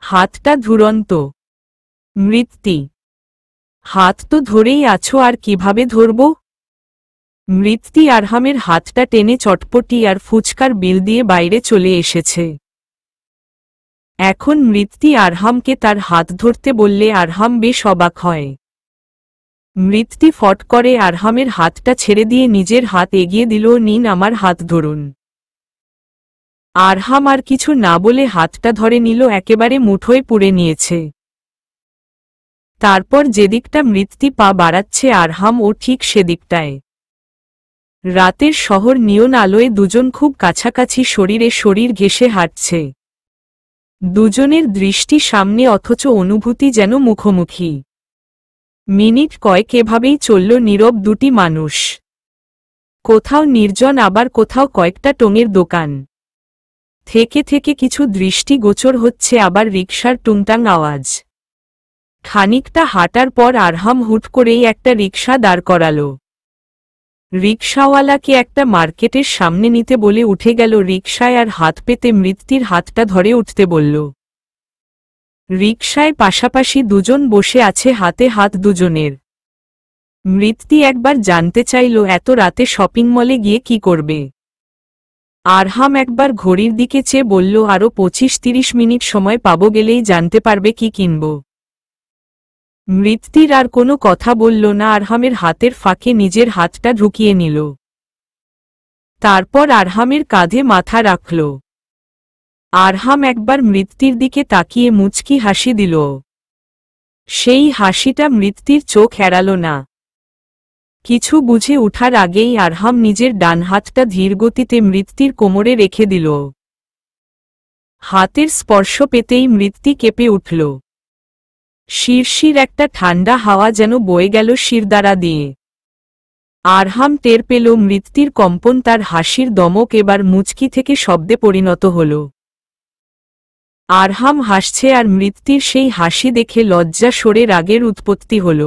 হাতটা ধুরন্ত। মৃত্যি: হাত তো ধরেই আছো, আর কিভাবে ধরব? মৃত্যি আরহামের হাতটা টেনে চটপটি আর ফুচকার বিল দিয়ে বাইরে চলে এসেছে। এখন মৃত্যি আরহামকে তার হাত ধরতে বললে আরহাম বেশ অবাক হয়। মৃত্যি ফট করে আরহামের হাতটা ছেড়ে দিয়ে নিজের হাত এগিয়ে দিল। নিন, আমার হাত ধরুন। আরহাম আর কিছু না বলে হাতটা ধরে নিল, একেবারে মুঠোয় পুড়ে নিয়েছে। তারপর যেদিকটা মৃত্যি পা বাড়াচ্ছে আরহাম ও ঠিক সেদিকটায়। রাতের শহর নিয়ন আলোয় দুজন খুব কাছাকাছি শরীরে শরীর ঘেঁষে হাঁটছে। দুজনের দৃষ্টি সামনে, অথচ অনুভূতি যেন মুখোমুখি। মিনিট কয়েক এভাবেই চলল নীরব দুটি মানুষ। কোথাও নির্জন, আবার কোথাও কয়েকটা টঙের দোকান থেকে থেকে কিছু দৃষ্টি গোচর হচ্ছে, আবার রিকশার টুংটাং আওয়াজ। খানিকটা হাঁটার পর আরহাম হুট করেই একটা রিকশা দাঁড় করাল। রিকশাওয়ালাকে একটা মার্কেটের সামনে নিতে বলে উঠে গেল রিকশায়, আর হাত পেতে মৃত্যির হাতটা ধরে উঠতে বলল। রিকশায় পাশাপাশি দুজন বসে আছে, হাতে হাত দুজনের। মৃত্যি একবার জানতে চাইল এত রাতে শপিং মলে গিয়ে কি করবে। আরহাম একবার ঘড়ির দিকে চেয়ে বলল, আরও 25-30 মিনিট সময় পাবো, গেলেই জানতে পারবে কি কিনব। মৃত্যির আর কোনো কথা বলল না, আরহামের হাতের ফাঁকে নিজের হাতটা ঢুকিয়ে নিল। তারপর আরহামের কাঁধে মাথা রাখল। আরহাম একবার মৃত্যির দিকে তাকিয়ে মুচকি হাসি দিল। সেই হাসিটা মৃত্যির চোখ এড়াল না। কিছু বুঝে উঠার আগেই আরহাম নিজের ডান হাতটা ধীরগতিতে মৃত্যির কোমরে রেখে দিল। হাতের স্পর্শ পেতেই মৃত্যি কেঁপে উঠল। শিরশির একটা ঠান্ডা হাওয়া যেন বয়ে গেল শিরদাঁড়া দিয়ে। আরহাম টের পেল মৃত্যির কম্পন, তার হাসির দমক এবার মুচকি থেকে শব্দে পরিণত হল। আরহাম হাসছে, আর মৃত্যির সেই হাসি দেখে লজ্জা সরে রাগের উৎপত্তি হল।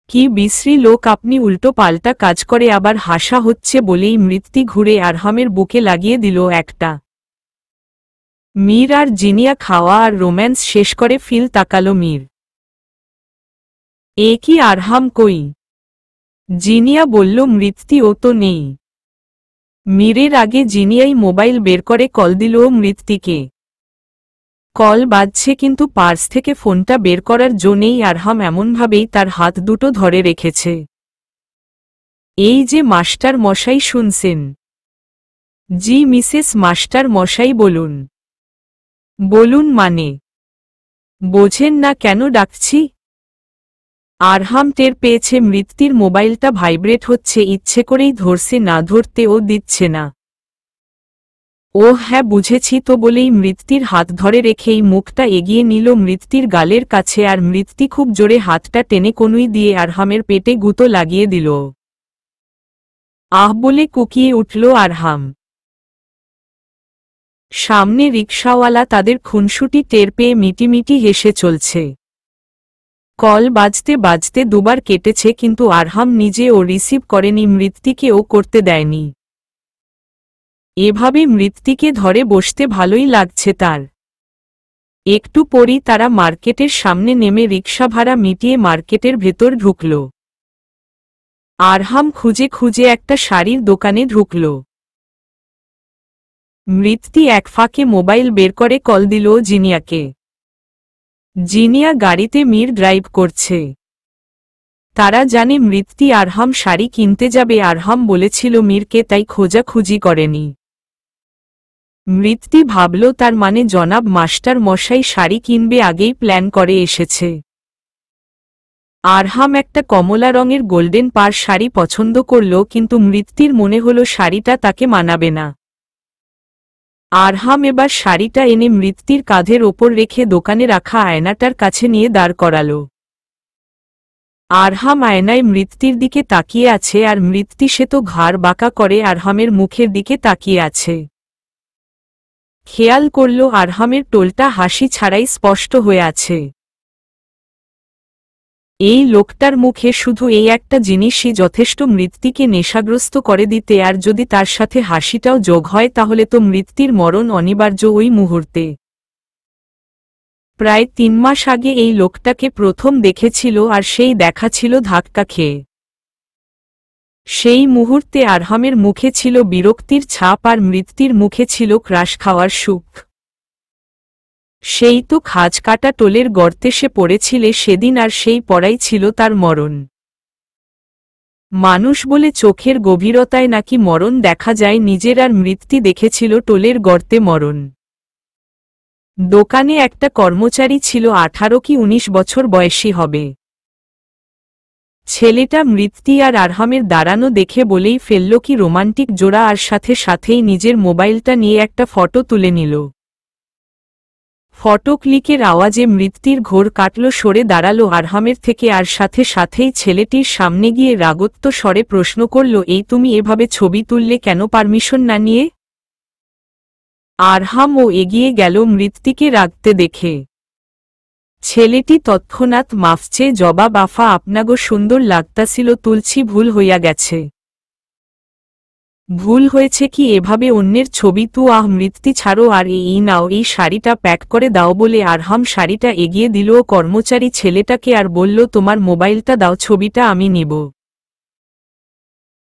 কি বিশ্রী লোক আপনি, উল্টো পাল্টা কাজ করে আবার হাসা হচ্ছে বলেই মৃত্যি ঘুরে আরহামের বুকে লাগিয়ে দিল একটা। মীর আর জিনিয়া খাওয়া আর রোম্যান্স শেষ করে ফিল তাকালো মীর। এ কি আরহাম কই? জিনিয়া বলল, মৃত্যি ও তো নেই। মীরের আগে জিনিয়াই মোবাইল বের করে কল দিল মৃত্যিকে। কল বাজছে, কিন্তু পার্স থেকে ফোনটা বের করার জো নেই। আরহাম এমনভাবেই তার হাত দুটো ধরে রেখেছে। এই যে মাস্টার মশাই শুনছেন? জি মিসেস মাস্টার মশাই, বলুন। বলুন মানে? বোঝেন না কেন ডাকছি? আরহাম টের পেয়েছে মৃত্যির মোবাইলটা ভাইব্রেট হচ্ছে, ইচ্ছে করেই ধরছে, না ধরতে ও দিচ্ছে না। ও হ্যাঁ বুঝেছি তো বলেই মৃত্যির হাত ধরে রেখেই মুখটা এগিয়ে নিল মৃত্যির গালের কাছে, আর মৃত্যি খুব জোরে হাতটা টেনে কনুই দিয়ে আরহামের পেটে গুঁতো লাগিয়ে দিল। আহ বলে কুকিয়ে উঠল আরহাম। সামনে রিকশাওয়ালা তাদের খুনসুটি টের পেয়ে মিটিমিটি হেসে চলছে। কল বাজতে বাজতে দুবার কেটেছে, কিন্তু আরহাম নিজে ও রিসিভ করেনি, মৃত্যিকে ও করতে দেয়নি। এভাবে মৃত্যিকে ধরে বসতে ভালোই লাগছে তার। একটু পরই তারা মার্কেটের সামনে নেমে রিকশা ভাড়া মিটিয়ে মার্কেটের ভেতর ঢুকল। আরহাম খুঁজে খুঁজে একটা শাড়ির দোকানে ঢুকল। মৃত্যি এক ফাঁকে মোবাইল বের করে কল দিল জিনিয়াকে। জিনিয়া গাড়িতে মীর ড্রাইভ করছে। তারা জানে মৃত্যি আরহাম শাড়ি কিনতে যাবে। আরহাম বলেছিল মীরকে, তাই খোঁজাখুঁজি করেনি। মৃত্যি ভাবল তার মানে জনাব মাস্টার মশাই শাড়ি কিনবে, আগেই প্ল্যান করে এসেছে। আরহাম একটা কমলা রঙের গোল্ডেন পার শাড়ি পছন্দ করল, কিন্তু মৃত্যির মনে হল শাড়িটা তাকে মানাবে না। আরহাম এবার শাড়িটা এনে মৃত্যির কাঁধের ওপর রেখে দোকানে রাখা আয়নাটার কাছে নিয়ে দাঁড় করাল। আরহাম আয়নায় মৃত্যির দিকে তাকিয়ে আছে, আর মৃত্যি সে তো ঘাড় বাঁকা করে আরহামের মুখের দিকে তাকিয়ে আছে। খেয়াল করল আরহামের টোলটা হাসি ছাড়াই স্পষ্ট হয়ে আছে। এই লোকটার মুখে শুধু এই একটা জিনিসই যথেষ্ট মৃত্যিকে নেশাগ্রস্ত করে দিতে, আর যদি তার সাথে হাসিটাও যোগ হয় তাহলে তো মৃত্যির মরণ অনিবার্য ওই মুহূর্তে। প্রায় 3 মাস আগে এই লোকটাকে প্রথম দেখেছিল আর সেই দেখা ছিল ধাক্কা খেয়ে। সেই মুহূর্তে আরহামের মুখে ছিল বিরক্তির ছাপ আর মৃত্যুর মুখে ছিল ক্রাশ খাওয়ার সুখ। সেই তো খাজ কাটা টোলের গর্তে সে পড়েছিলে সেদিন, আর সেই পড়াই ছিল তার মরণ। মানুষ বলে চোখের গভীরতায় নাকি মরণ দেখা যায়, নিজের আর মৃত্যু দেখেছিল টোলের গর্তে মরণ। দোকানে একটা কর্মচারী ছিল, 18 কি 19 বছর বয়সী হবে। ছেলেটা মৃত্যু আর আরহামের দাঁড়ানো দেখে বলেই ফেলল কি রোমান্টিক জোড়া, আর সাথে সাথেই নিজের মোবাইলটা নিয়ে একটা ফটো তুলে নিল। ফটো ক্লিকের আওয়াজে মৃত্যুর ঘোর কাটল, সরে দাঁড়ালো আরহামের থেকে, আর সাথে সাথেই ছেলেটির সামনে গিয়ে রাগত্ব স্বরে প্রশ্ন করল, এই তুমি এভাবে ছবি তুললে কেন, পারমিশন না নিয়ে? আরহামও এগিয়ে গেল মৃত্যুকে রাগতে দেখে। ছেলেটি তৎক্ষণাৎ মাফ চেয়ে জবাব, আফা আপনাগো সুন্দর লাগতাছিল, তুলছি, ভুল হইয়া গেছে। ভুল হয়েছে কি, এভাবে অন্যের ছবি তু মৃত্যু ছাড়ো, আর এই নাও, এই শাড়িটা প্যাক করে দাও বলে আরহাম শাড়িটা এগিয়ে দিল কর্মচারী ছেলেটাকে আর বলল, তোমার মোবাইলটা দাও, ছবিটা আমি নিব।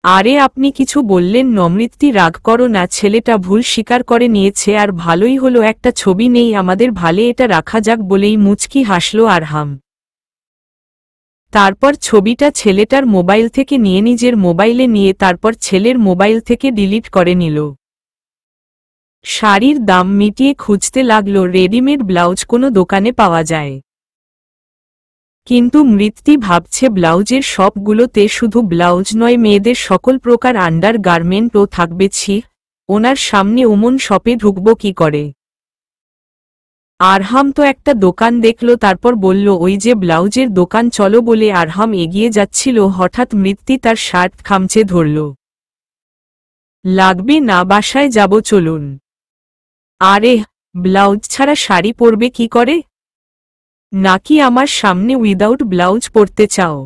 আরে আপনি কিছু বললেন না? মৃত্যু রাগ করো না, ছেলেটা ভুল স্বীকার করে নিয়েছে, আর ভালোই হলো, একটা ছবি নেই আমাদের, ভালে এটা রাখা যাক বলেই মুচকি হাসল আরহাম। তারপর ছবিটা ছেলেটার মোবাইল থেকে নিয়ে নিজের মোবাইলে নিয়ে তারপর ছেলের মোবাইল থেকে ডিলিট করে নিল। শাড়ির দাম মিটিয়ে খুঁজতে লাগল রেডিমেড ব্লাউজ কোনো দোকানে পাওয়া যায়। কিন্তু মৃত্যু ভাবছে ব্লাউজের সবগুলোতে শুধু ব্লাউজ নয়, মেয়েদের সকল প্রকার আন্ডার গার্মেন্টও থাকবে। ছি, ওনার সামনে ওমন শপে ঢুকব কি করে? আরহাম তো একটা দোকান দেখল, তারপর বলল, ওই যে ব্লাউজের দোকান, চলো বলে আরহাম এগিয়ে যাচ্ছিল, হঠাৎ মৃত্যু তার শার্ট খামচে ধরল। লাগবে না, বাসায় যাব, চলুন। আরে, ব্লাউজ ছাড়া শাড়ি পরবে কি করে? নাকি আমার সামনে উইদাউট ব্লাউজ পরতে চাও?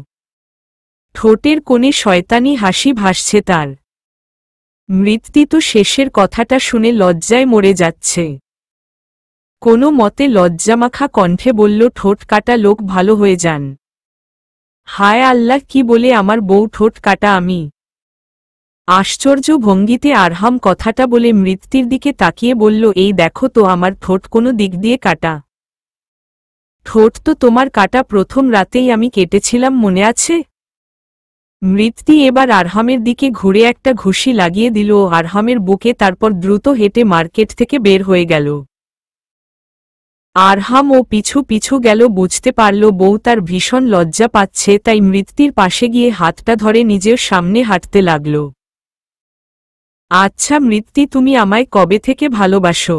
ঠোঁটের কোণে শয়তানি হাসি ভাসছে তার। মৃত্যু তো শেষের কথাটা শুনে লজ্জায় মরে যাচ্ছে। কোনো মতে লজ্জামাখা কণ্ঠে বলল, ঠোঁট কাটা লোক ভালো হয়ে যান। হায় আল্লাহ, কি বলে আমার বউ ঠোঁট কাটা আমি? আশ্চর্য ভঙ্গিতে আরহাম কথাটা বলে মৃত্যুর দিকে তাকিয়ে বলল, এই দেখো তো আমার ঠোঁট কোনো দিক দিয়ে কাটা। ঠোঁট তো তোমার কাটা, প্রথম রাতেই আমি কেটেছিলাম, মনে আছে? মৃত্যু এবার আরহামের দিকে ঘুরে একটা ঘুষি লাগিয়ে দিল আরহামের বুকে, তারপর দ্রুত হেঁটে মার্কেট থেকে বের হয়ে গেল। আরহাম ও পিছু পিছু গেল, বুঝতে পারল বউ তার ভীষণ লজ্জা পাচ্ছে, তাই মৃত্যুর পাশে গিয়ে হাতটা ধরে নিজের সামনে হাঁটতে লাগল। আচ্ছা মৃত্যু, তুমি আমায় কবে থেকে ভালোবাসো?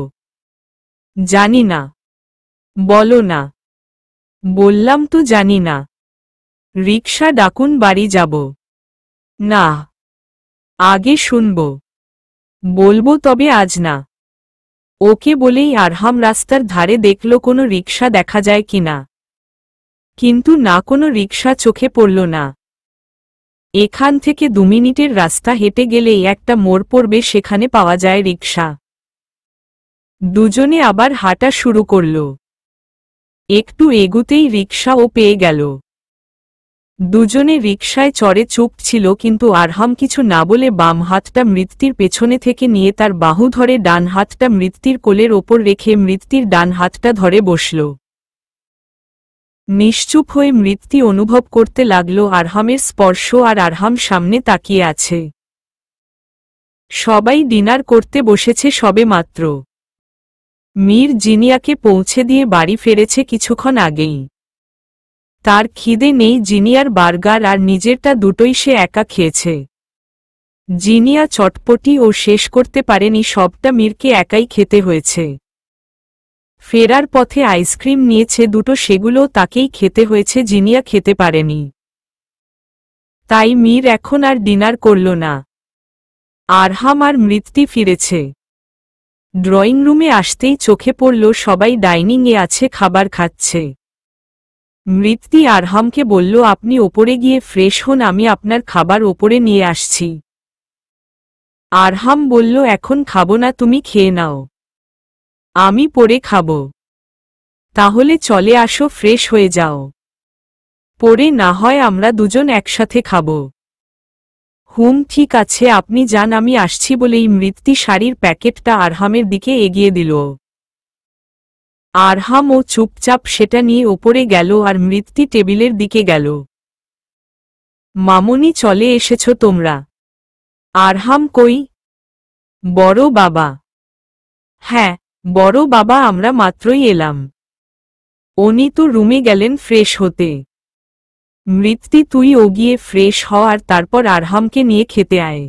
জানি না। বলো না। বললাম তো জানি না। রিকশা ডাকুন, বাড়ি যাব। না, আগে শুনব। বলবো, তবে আজ না। ওকে বলেই আরহাম রাস্তার ধারে দেখল কোনো রিকশা দেখা যায় কিনা, কিন্তু না, কোনো রিকশা চোখে পড়ল না। এখান থেকে 2 মিনিটের রাস্তা হেঁটে গেলেই একটা মোড় পড়বে, সেখানে পাওয়া যায় রিকশা। দুজনে আবার হাঁটা শুরু করল। একটু এগুতেই রিকশাও পেয়ে গেল। দুজনে রিকশায় চড়ে চুপ ছিল, কিন্তু আরহাম কিছু না বলে বাম হাতটা মৃত্যুর পেছনে থেকে নিয়ে তার বাহু ধরে ডান হাতটা মৃত্যুর কোলের ওপর রেখে মৃত্যুর ডান হাতটা ধরে বসল। নিশ্চুপ হয়ে মৃত্যু অনুভব করতে লাগল আরহামের স্পর্শ, আর আরহাম সামনে তাকিয়ে আছে। সবাই ডিনার করতে বসেছে সবে মাত্র। মীর জিনিয়াকে পৌঁছে দিয়ে বাড়ি ফিরেছে কিছুক্ষণ আগেই। তার খিদে নেই, জিনিয়ার বার্গার আর নিজেরটা দুটোই সে একা খেয়েছে। জিনিয়া চটপটি ও শেষ করতে পারেনি, সবটা মীরকে একাই খেতে হয়েছে। ফেরার পথে আইসক্রিম নিয়েছে দুটো, সেগুলোও তাকেই খেতে হয়েছে, জিনিয়া খেতে পারেনি। তাই মীর এখন আর ডিনার করল না। আরহাম আর মৃত্যু ফিরেছে। ড্রয়িং রুমে আসতেই চোখে পড়ল সবাই ডাইনিংয়ে আছে, খাবার খাচ্ছে। মৃত্যু আরহামকে বলল, আপনি ওপরে গিয়ে ফ্রেশ হন, আমি আপনার খাবার ওপরে নিয়ে আসছি। আরহাম বলল, এখন খাবো না, তুমি খেয়ে নাও, আমি পরে খাবো। তাহলে চলে আসো, ফ্রেশ হয়ে যাও, পরে না হয় আমরা দুজন একসাথে খাবো। ঠিক আছে, আপনি যান, আমি আসছি বলেই মৃত্যু শাড়ির প্যাকেটটা আরহামের দিকে এগিয়ে দিল। আরহাম ও চুপচাপ সেটা নিয়ে ওপরে গেল আর মৃত্যু টেবিলের দিকে গেল। মামুনি, চলে এসেছ তোমরা? আরহাম, কই? বড় বাবা। হ্যাঁ বড় বাবা, আমরা মাত্রই এলাম। উনি তো রুমে গেলেন ফ্রেশ হতে। মৃত্যু, তুই ও গিয়ে ফ্রেশ হ আর তারপর আরহামকে নিয়ে খেতে আয়।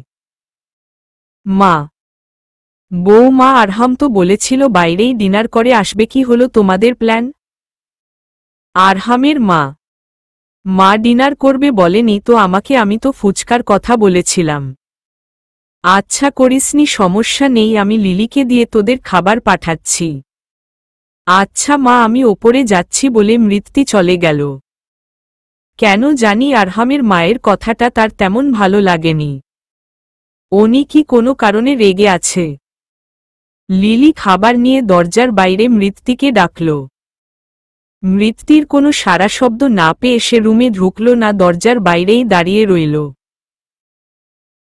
মা, বৌমা, আরহাম তো বলেছিল বাইরেই ডিনার করে আসবে, কি হলো তোমাদের প্ল্যান? আরহামের মা, মা ডিনার করবে বলেনি তো আমাকে, আমি তো ফুচকার কথা বলেছিলাম। আচ্ছা করিসনি, সমস্যা নেই, আমি লিলিকে দিয়ে তোদের খাবার পাঠাচ্ছি। আচ্ছা মা, আমি ওপরে যাচ্ছি বলে মৃত্যু চলে গেল। কেন জানি আরহামের মায়ের কথাটা তার তেমন ভালো লাগেনি। উনি কি কোনো কারণে রেগে আছে? লিলি খাবার নিয়ে দরজার বাইরে মৃত্যুকে ডাকল। মৃত্যুর কোনো সারা শব্দ না পেয়ে সে রুমে ঢুকল না, দরজার বাইরেই দাঁড়িয়ে রইল।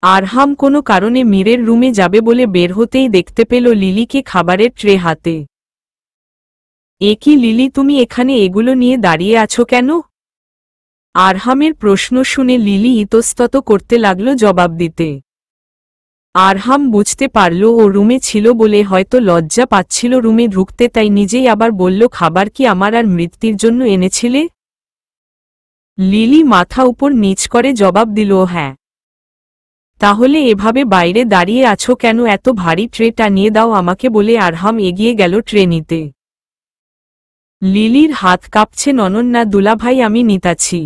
আরহাম কোনো কারণে মীরের রুমে যাবে বলে বের হতেই দেখতে পেল লিলিকে খাবারের ট্রে হাতে। এ কি লিলি, তুমি এখানে এগুলো নিয়ে দাঁড়িয়ে আছো কেন? আরহামের প্রশ্ন শুনে লিলি ইতস্তত করতে লাগল জবাব দিতে। আরহাম বুঝতে পারল ও রুমে ছিল বলে হয়তো লজ্জা পাচ্ছিল রুমে ঢুকতে, তাই নিজেই আবার বলল, খাবার কি আমার আর মৃত্যুর জন্য এনেছিলে? লিলি মাথা উপর নিচ করে জবাব দিল, হ্যাঁ। তাহলে এভাবে বাইরে দাঁড়িয়ে আছো কেন? এত ভারী ট্রেটা নিয়ে দাও আমাকে বলে আরহাম এগিয়ে গেল ট্রে নিতে। লিলির হাত কাঁপছে, ননন না দুলাভাই, আমি নিতাছি।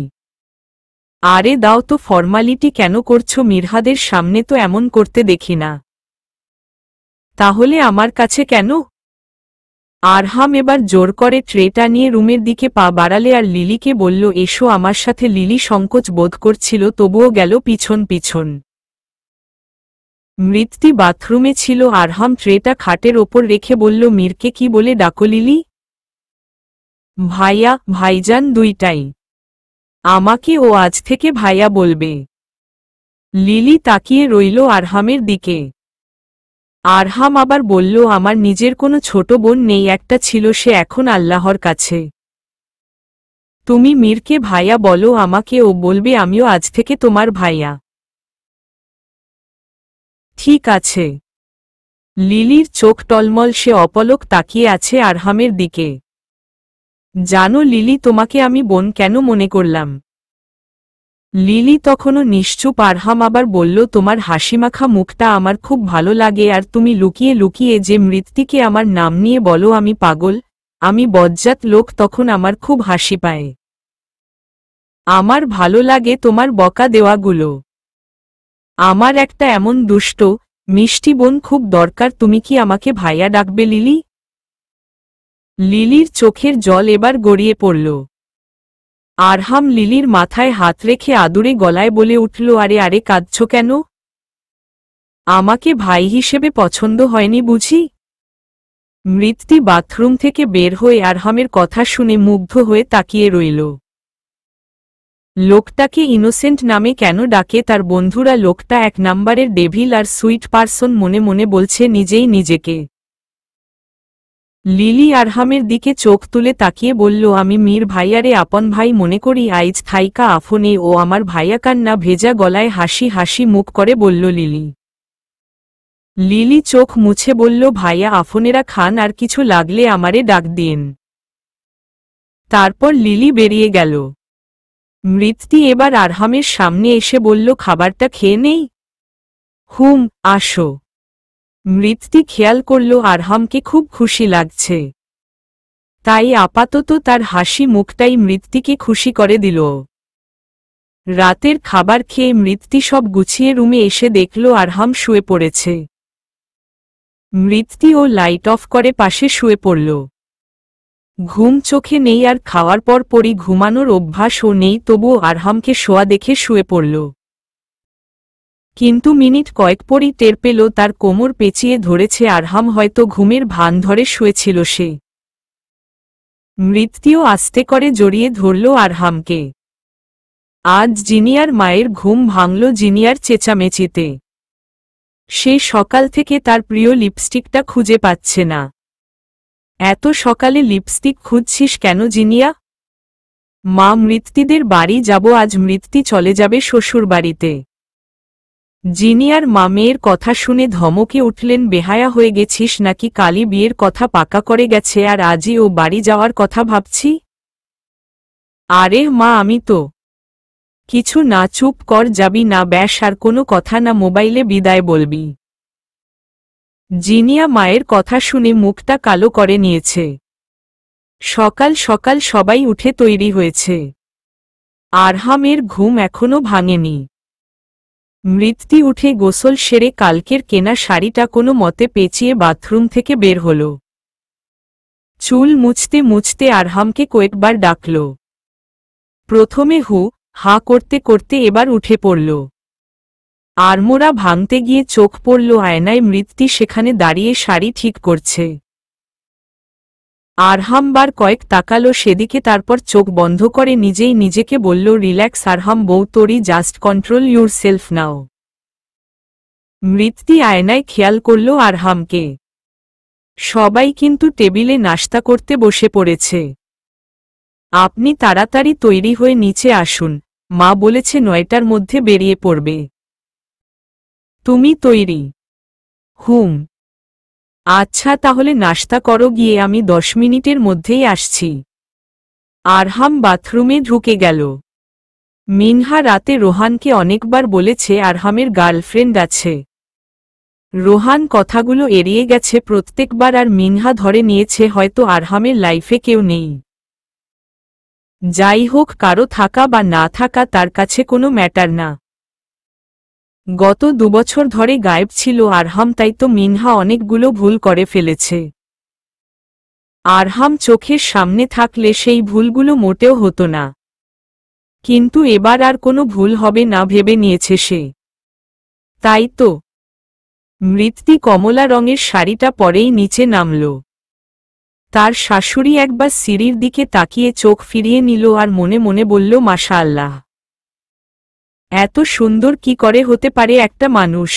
আরে দাও তো, ফর্মালিটি কেন করছো? মিরহাদের সামনে তো এমন করতে দেখি না। তাহলে আমার কাছে কেন? আরহাম এবার জোর করে ট্রেটা নিয়ে রুমের দিকে পা বাড়ালে আর লিলিকে বলল, এসো আমার সাথে। লিলি সংকোচ বোধ করছিল, তবুও গেল পিছন পিছন। মৃত্যু বাথরুমে ছিল। আরহাম ট্রেটা খাটের ওপর রেখে বলল, মীরকে কি বলে ডাকো লিলি? ভাইয়া, ভাইজান, দুইটাই। আমাকে ও আজ থেকে ভাইয়া বলবে। লিলি তাকিয়ে রইল আরহামের দিকে। আরহাম আবার বলল, আমার নিজের কোনো ছোট বোন নেই, একটা ছিল, সে এখন আল্লাহর কাছে। তুমি মীরকে ভাইয়া বলো, আমাকে ও বলবে, আমিও আজ থেকে তোমার ভাইয়া। ঠিক আছে। লিলির চোখ টলমল, সে অপলক তাকিয়ে আছে আরহামের দিকে। জানো লিলি, তোমাকে আমি বোন কেন মনে করলাম? লিলি তখনও নিশ্চুপ। আরহাম আবার বলল, তোমার হাসিমাখা মুখটা আমার খুব ভালো লাগে, আর তুমি লুকিয়ে লুকিয়ে যে মৃত্যুকে আমার নাম নিয়ে বলো আমি পাগল, আমি বজ্জাত লোক, তখন আমার খুব হাসি পায়। আমার ভালো লাগে তোমার বকা দেওয়াগুলো। আমার একটা এমন দুষ্ট মিষ্টি বোন খুব দরকার। তুমি কি আমাকে ভাইয়া ডাকবে লিলি? লিলির চোখের জল এবার গড়িয়ে পড়ল। আরহাম লিলির মাথায় হাত রেখে আদুরে গলায় বলে উঠল, আরে আরে, কাঁদছ কেন? আমাকে ভাই হিসেবে পছন্দ হয়নি বুঝি? মৃত্যু বাথরুম থেকে বের হয়ে আরহামের কথা শুনে মুগ্ধ হয়ে তাকিয়ে রইল। লোকটাকে ইনোসেন্ট নামে কেন ডাকে তার বন্ধুরা? লোকটা এক নাম্বারের ডেভিল আর সুইট পারসন মনে মনে বলছে নিজেই নিজেকে। লিলি আরহামের দিকে চোখ তুলে তাকিয়ে বলল, আমি মীর ভাইয়ারে আপন ভাই মনে করি, আইজ থাইকা আফনে ও আমার ভাইয়া। কান্না ভেজা গলায় হাসি হাসি মুখ করে বলল লিলি। লিলি চোখ মুছে বলল, ভাইয়া আফনেরা খান, আর কিছু লাগলে আমারে ডাক দিন। তারপর লিলি বেরিয়ে গেল। মৃত্যু এবার আরহামের সামনে এসে বলল, খাবারটা খেয়ে নেই? আসো। মৃত্যু খেয়াল করল আরহামকে খুব খুশি লাগছে, তাই আপাতত তার হাসি মুখটাই মৃত্যুকে খুশি করে দিল। রাতের খাবার খেয়ে মৃত্যু সব গুছিয়ে রুমে এসে দেখল আরহাম শুয়ে পড়েছে। মৃত্যু ও লাইট অফ করে পাশে শুয়ে পড়ল। ঘুম চোখে নেই আর খাওয়ার পর পরই ঘুমানোর অভ্যাসও নেই, তবুও আরহামকে শোয়া দেখে শুয়ে পড়ল। কিন্তু মিনিট কয়েক পরই টের পেল তার কোমর পেঁচিয়ে ধরেছে আরহাম, হয়তো ঘুমের ভান ধরে শুয়েছিল সে। মৃত্যু আস্তে করে জড়িয়ে ধরল আরহামকে। আজ জিনিয়ার মায়ের ঘুম ভাঙল জিনিয়ার চেঁচামেচিতে। সে সকাল থেকে তার প্রিয় লিপস্টিকটা খুঁজে পাচ্ছে না। এত সকালে লিপস্টিক খুঁজছিস কেন জিনিয়া? মা, মৃত্তিদের বাড়ি যাব আজ, মৃত্তি চলে যাবে শ্বশুর বাড়িতে। জিনিয়ার মা মেয়ের কথা শুনে ধমকে উঠলেন, বেহায়া হয়ে গেছিস নাকি? কালী বিয়ের কথা পাকা করে গেছে আর আজই ও বাড়ি যাওয়ার কথা ভাবছি? আরে মা, আমি তো কিছু না। চুপ কর, যাবি না? ব্যাস, আর কোনো কথা না, মোবাইলে বিদায় বলবি। জিনিয়া মায়ের কথা শুনে মুখটা কালো করে নিয়েছে। সকাল সকাল সবাই উঠে তৈরি হয়েছে। আরহামের ঘুম এখনো ভাঙেনি। মৃত্যু উঠে গোসল সেরে কালকের কেনা শাড়িটা কোনো মতে পেঁচিয়ে বাথরুম থেকে বের হল। চুল মুছতে মুছতে আরহামকে কয়েকবার ডাকল। প্রথমে হু হা করতে করতে এবার উঠে পড়ল। আড়মোড়া ভাঙতে গিয়ে চোখ পড়ল আয়নায়, মৃত্যু সেখানে দাঁড়িয়ে শাড়ি ঠিক করছে। আরহাম বার কয়েক তাকালো সেদিকে, তারপর চোখ বন্ধ করে নিজেই নিজেকে বলল, রিল্যাক্স আরহাম বউ, তোরই জাস্ট কন্ট্রোল ইউর সেলফ নাও। মৃত্যু আয়নায় খেয়াল করল আরহামকে। সবাই কিন্তু টেবিলে নাস্তা করতে বসে পড়েছে। আপনি তাড়াতাড়ি তৈরি হয়ে নিচে আসুন, মা বলেছে 9টার মধ্যে বেরিয়ে পড়বে। তুমি তৈরি? হুম। আচ্ছা, তাহলে নাস্তা করো গিয়ে, আমি 10 মিনিটের মধ্যেই আসছি। আরহাম বাথরুমে ঢুকে গেল। মিনহা রাতে রোহানকে অনেকবার বলেছে আরহামের গার্লফ্রেন্ড আছে। রোহান কথাগুলো এড়িয়ে গেছে প্রত্যেকবার, আর মিনহা ধরে নিয়েছে হয়তো আরহামের লাইফে কেউ নেই। যাই হোক, কারো থাকা বা না থাকা তার কাছে কোনো ম্যাটার না। গত 2 বছর ধরে গায়েব ছিল আরহাম, তাই তো মিনহা অনেকগুলো ভুল করে ফেলেছে। আরহাম চোখের সামনে থাকলে সেই ভুলগুলো মোটেও হতো না। কিন্তু এবার আর কোনো ভুল হবে না ভেবে নিয়েছে সে। তাই তো মৃত্যু কমলা রঙের শাড়িটা পরেই নিচে নামল। তার শাশুড়ি একবার সিঁড়ির দিকে তাকিয়ে চোখ ফিরিয়ে নিল আর মনে মনে বলল, মাশাআল্লাহ, এত সুন্দর কি করে হতে পারে একটা মানুষ।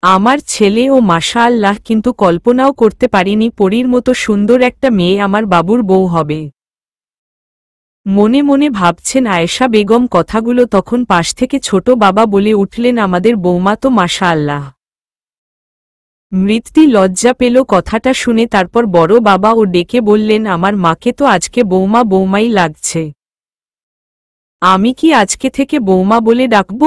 আমার ছেলে ও মাশাআল্লাহ, কিন্তু কল্পনাও করতে পারিনি পরীর মতো সুন্দর একটা মেয়ে আমার বাবুর বউ হবে। মনে মনে ভাবছেন আয়েশা বেগম কথাগুলো, তখন পাশ থেকে ছোট বাবা বলে উঠলেন, আমাদের বৌমা তো মাশাআল্লাহ। মৃত্যু লজ্জা পেল কথাটা শুনে, তারপর বড় বাবা ও ডেকে বললেন, আমার মাকে তো আজকে বৌমা বৌমাই লাগছে। আমি কি আজকে থেকে বৌমা বলে ডাকব?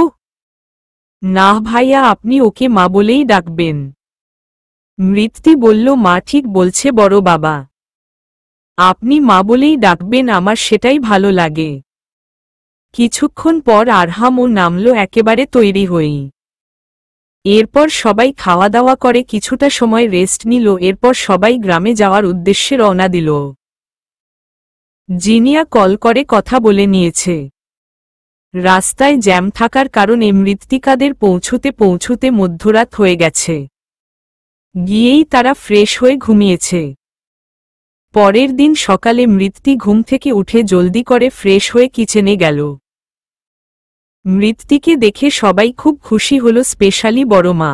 না ভাইয়া, আপনি ওকে মা বলেই ডাকবেন। মৃত্যু বলল, মা ঠিক বলছে বড় বাবা, আপনি মা বলেই ডাকবেন, আমার সেটাই ভালো লাগে। কিছুক্ষণ পর আরহামও নামল একেবারে তৈরি হয়েই। এরপর সবাই খাওয়া দাওয়া করে কিছুটা সময় রেস্ট নিল, এরপর সবাই গ্রামে যাওয়ার উদ্দেশ্যে রওনা দিল। জিনিয়া কল করে কথা বলে নিয়েছে। রাস্তায় জ্যাম থাকার কারণে মৃত্তিকাদের পৌঁছতে পৌঁছতে মধ্যরাত হয়ে গেছে। গিয়েই তারা ফ্রেশ হয়ে ঘুমিয়েছে। পরের দিন সকালে মৃত্যু ঘুম থেকে উঠে জলদি করে ফ্রেশ হয়ে কিচেনে গেল। মৃত্যুকে দেখে সবাই খুব খুশি হল, স্পেশালি বড় মা।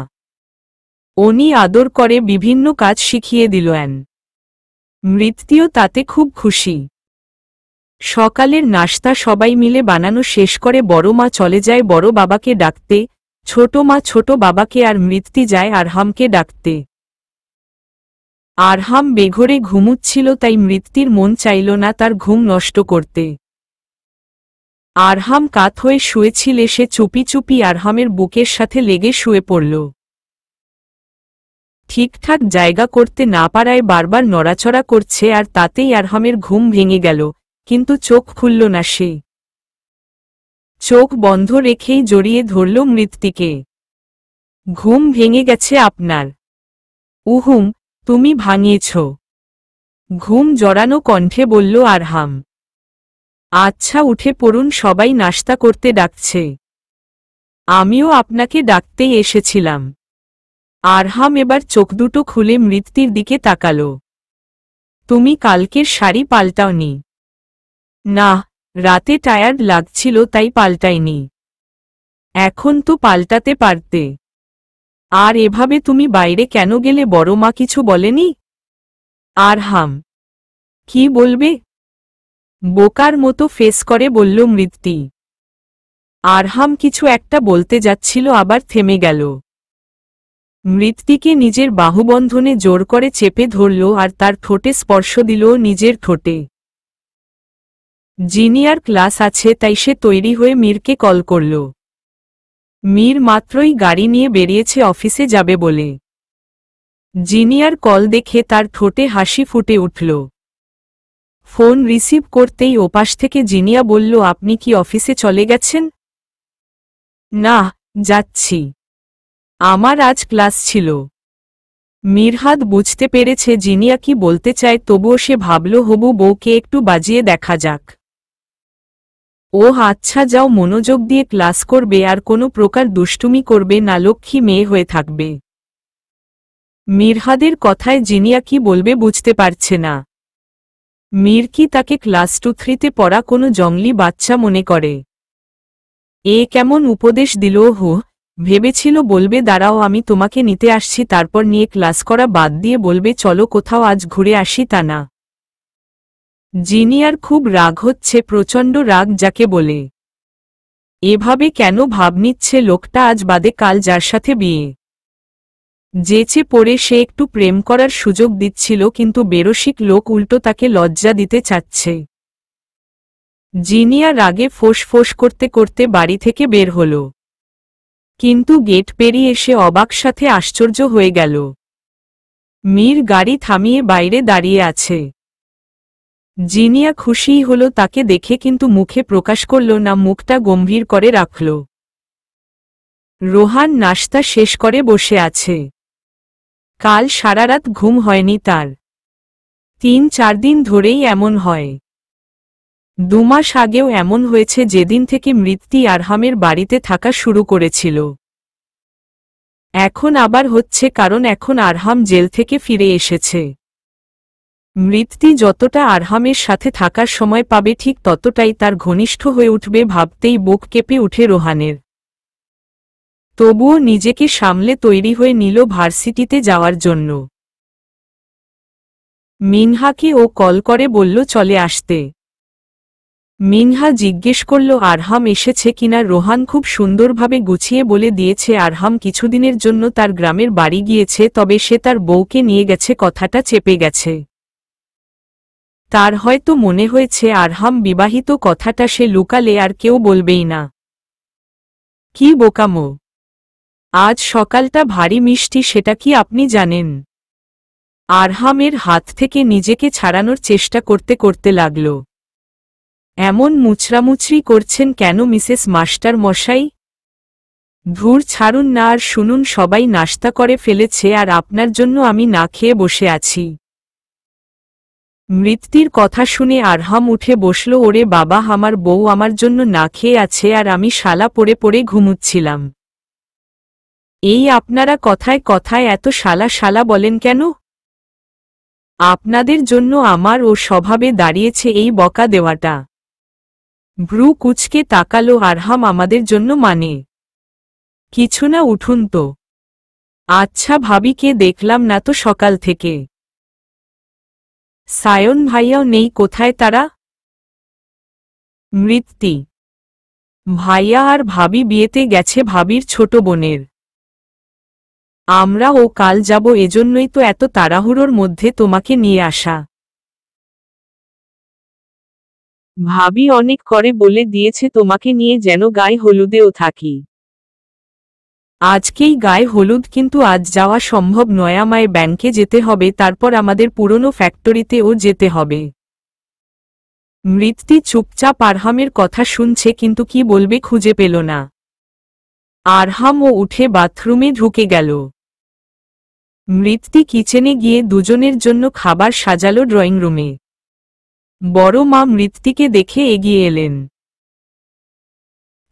উনি আদর করে বিভিন্ন কাজ শিখিয়ে দিলেন। মৃত্যুও তাতে খুব খুশি। সকালের নাশতা সবাই মিলে বানানো শেষ করে বড় মা চলে যায় বড় বাবাকে ডাকতে, ছোট মা ছোট বাবাকে, আর মৃত্যু যায় আরহামকে ডাকতে। আরহাম বেঘোরে ঘুমুচ্ছিল, তাই মৃত্যুর মন চাইল না তার ঘুম নষ্ট করতে। আরহাম কাত হয়ে শুয়েছিল, সে চুপি চুপি আরহামের বুকের সাথে লেগে শুয়ে পড়ল। ঠিকঠাক জায়গা করতে না পারায় বারবার নড়াচড়া করছে, আর তাতেই আরহামের ঘুম ভেঙে গেল, কিন্তু চোখ খুলল না সে। চোখ বন্ধ রেখেই জড়িয়ে ধরল মৃত্যুকে। ঘুম ভেঙে গেছে আপনার? উহুম, তুমি ভাঙিয়েছ। ঘুম জড়ানো কণ্ঠে বলল আরহাম। আচ্ছা, উঠে পড়ুন, সবাই নাস্তা করতে ডাকছে। আমিও আপনাকে ডাকতেই এসেছিলাম। আরহাম এবার চোখ দুটো খুলে মৃত্যুর দিকে তাকাল। তুমি কালকের শাড়ি পাল্টাওনি? না, রাতে টায়ার্ড লাগছিল তাই পাল্টাইনি। এখন তো পাল্টাতে পারতে। আর এভাবে তুমি বাইরে কেন গেলে, বড় মা কিছু বলেনি? আরহাম কি বলবে? বোকার মতো ফেস করে বলল মৃত্যি। আরহাম কিছু একটা বলতে যাচ্ছিল, আবার থেমে গেল। মৃত্তিকে নিজের বাহুবন্ধনে জোর করে চেপে ধরল আর তার ঠোঁটে স্পর্শ দিল নিজের ঠোঁটে। জিনিয়ার ক্লাস আছে তাই সে তৈরি হয়ে মীরকে কল করল। মীর মাত্রই গাড়ি নিয়ে বেরিয়েছে অফিসে যাবে বলে। জিনিয়ার কল দেখে তার ঠোঁটে হাসি ফুটে উঠল। ফোন রিসিভ করতেই ওপাশ থেকে জিনিয়া বলল, আপনি কি অফিসে চলে গেছেন? না, যাচ্ছি। আমার আজ ক্লাস ছিল। মিরহাদ বুঝতে পেরেছে জিনিয়া কি বলতে চায়, তবুও সে ভাবল হবু বউকে একটু বাজিয়ে দেখা যাক। ও আচ্ছা যাও, মনোযোগ দিয়ে ক্লাস করবে আর কোনো প্রকার দুষ্টুমি করবে না, লক্ষ্মী মেয়ে হয়ে থাকবে। মিরহাদের কথায় জিনিয়া কি বলবে বুঝতে পারছে না। মীর কি তাকে ক্লাস 2-3-তে পড়া কোনো জংলি বাচ্চা মনে করে? এ কেমন উপদেশ দিল! ভেবেছিল বলবে দাঁড়াও আমি তোমাকে নিতে আসছি, তারপর নিয়ে ক্লাস করা বাদ দিয়ে বলবে চলো কোথাও আজ ঘুরে আসি, তা না। জিনিয়ার খুব রাগ হচ্ছে, প্রচণ্ড রাগ যাকে বলে। এভাবে কেন ভাব নিচ্ছে লোকটা, আজ বাদে কাল যার সাথে বিয়ে। যেচে পড়ে সে একটু প্রেম করার সুযোগ দিচ্ছিল, কিন্তু বেরসিক লোক উল্টো তাকে লজ্জা দিতে চাচ্ছে। জিনিয়া রাগে ফোঁস করতে করতে বাড়ি থেকে বের হল। কিন্তু গেট পেরিয়ে এসে অবাক সাথে আশ্চর্য হয়ে গেল। মীর গাড়ি থামিয়ে বাইরে দাঁড়িয়ে আছে। জিনিয়া খুশিই হল তাকে দেখে, কিন্তু মুখে প্রকাশ করল না, মুখটা গম্ভীর করে রাখল। রোহান নাশতা শেষ করে বসে আছে। কাল সারারাত ঘুম হয়নি তার। 3-4 দিন ধরেই এমন হয়। 2 মাস আগেও এমন হয়েছে, যেদিন থেকে মৃত্যি আরহামের বাড়িতে থাকা শুরু করেছিল। এখন আবার হচ্ছে, কারণ এখন আরহাম জেল থেকে ফিরে এসেছে। মৃত্যি যতটা আরহামের সাথে থাকার সময় পাবে, ঠিক ততটাই তার ঘনিষ্ঠ হয়ে উঠবে, ভাবতেই বুক কেঁপে উঠে রোহানের। তবুও নিজেকে সামলে তৈরি হয়ে নিল ভার্সিটিতে যাওয়ার জন্য। মিনহাকে ও কল করে বলল চলে আসতে। মিনহা জিজ্ঞেস করল আরহাম এসেছে কিনা। রোহান খুব সুন্দরভাবে গুছিয়ে বলে দিয়েছে আরহাম কিছুদিনের জন্য তার গ্রামের বাড়ি গিয়েছে, তবে সে তার বউকে নিয়ে গেছে, কথাটা চেপে গেছে। তার হয়তো মনে হয়েছে আরহাম বিবাহিত, কথাটা সে লুকালে আর কেউ বলবেই না। কি বোকামো! আজ সকালটা ভারী মিষ্টি, সেটা কি আপনি জানেন? আরহামের হাত থেকে নিজেকে ছাড়ানোর চেষ্টা করতে করতে লাগল। এমন মুচড়ামুচড়ি করছেন কেন মিসেস মাস্টার মশাই? ধুর ছাড়ুন না আর শুনুন, সবাই নাশতা করে ফেলেছে আর আপনার জন্য আমি না খেয়ে বসে আছি। মৃত্যির কথা শুনে আরহাম উঠে বসল। ওরে বাবা, আমার বউ আমার জন্য না খেয়ে আছে আর আমি শালা পড়ে পড়ে ঘুমুচ্ছিলাম। এই আপনারা কথায় কথায় এত শালা শালা বলেন কেন? আপনাদের জন্য আমার ও স্বভাবে দাঁড়িয়েছে এই বকা দেওয়াটা। ভ্রু কুচকে তাকালো আরহাম। আমাদের জন্য মানে কিছু না, উঠুন তো। আচ্ছা ভাবিকে দেখলাম না তো সকাল থেকে। সায়ন ভাইয়াও নেই, কোথায় তারা? মৃত্যি ভাইয়া আর ভাবি বিয়েতে গেছে ভাবির ছোট বোনের। আমরা ও কাল যাব, এজন্যই তো এত তাড়াহুড়োর মধ্যে তোমাকে নিয়ে আসা। ভাবি অনেক করে বলে দিয়েছে তোমাকে নিয়ে যেন গায়ে হলুদেও থাকি। আজকেই গায়ে হলুদ, কিন্তু আজ যাওয়া সম্ভব নয়, আমায় ব্যাংকে যেতে হবে, তারপর আমাদের পুরনো ফ্যাক্টরিতেও যেতে হবে। মৃত্যি চুপচাপ আরহামের কথা শুনছে, কিন্তু কি বলবে খুঁজে পেল না। আরহামও উঠে বাথরুমে ঢুকে গেল। মৃত্যি কিচেনে গিয়ে দুজনের জন্য খাবার সাজালো ড্রয়িং রুমে। বড় মা মৃত্যিকে দেখে এগিয়ে এলেন।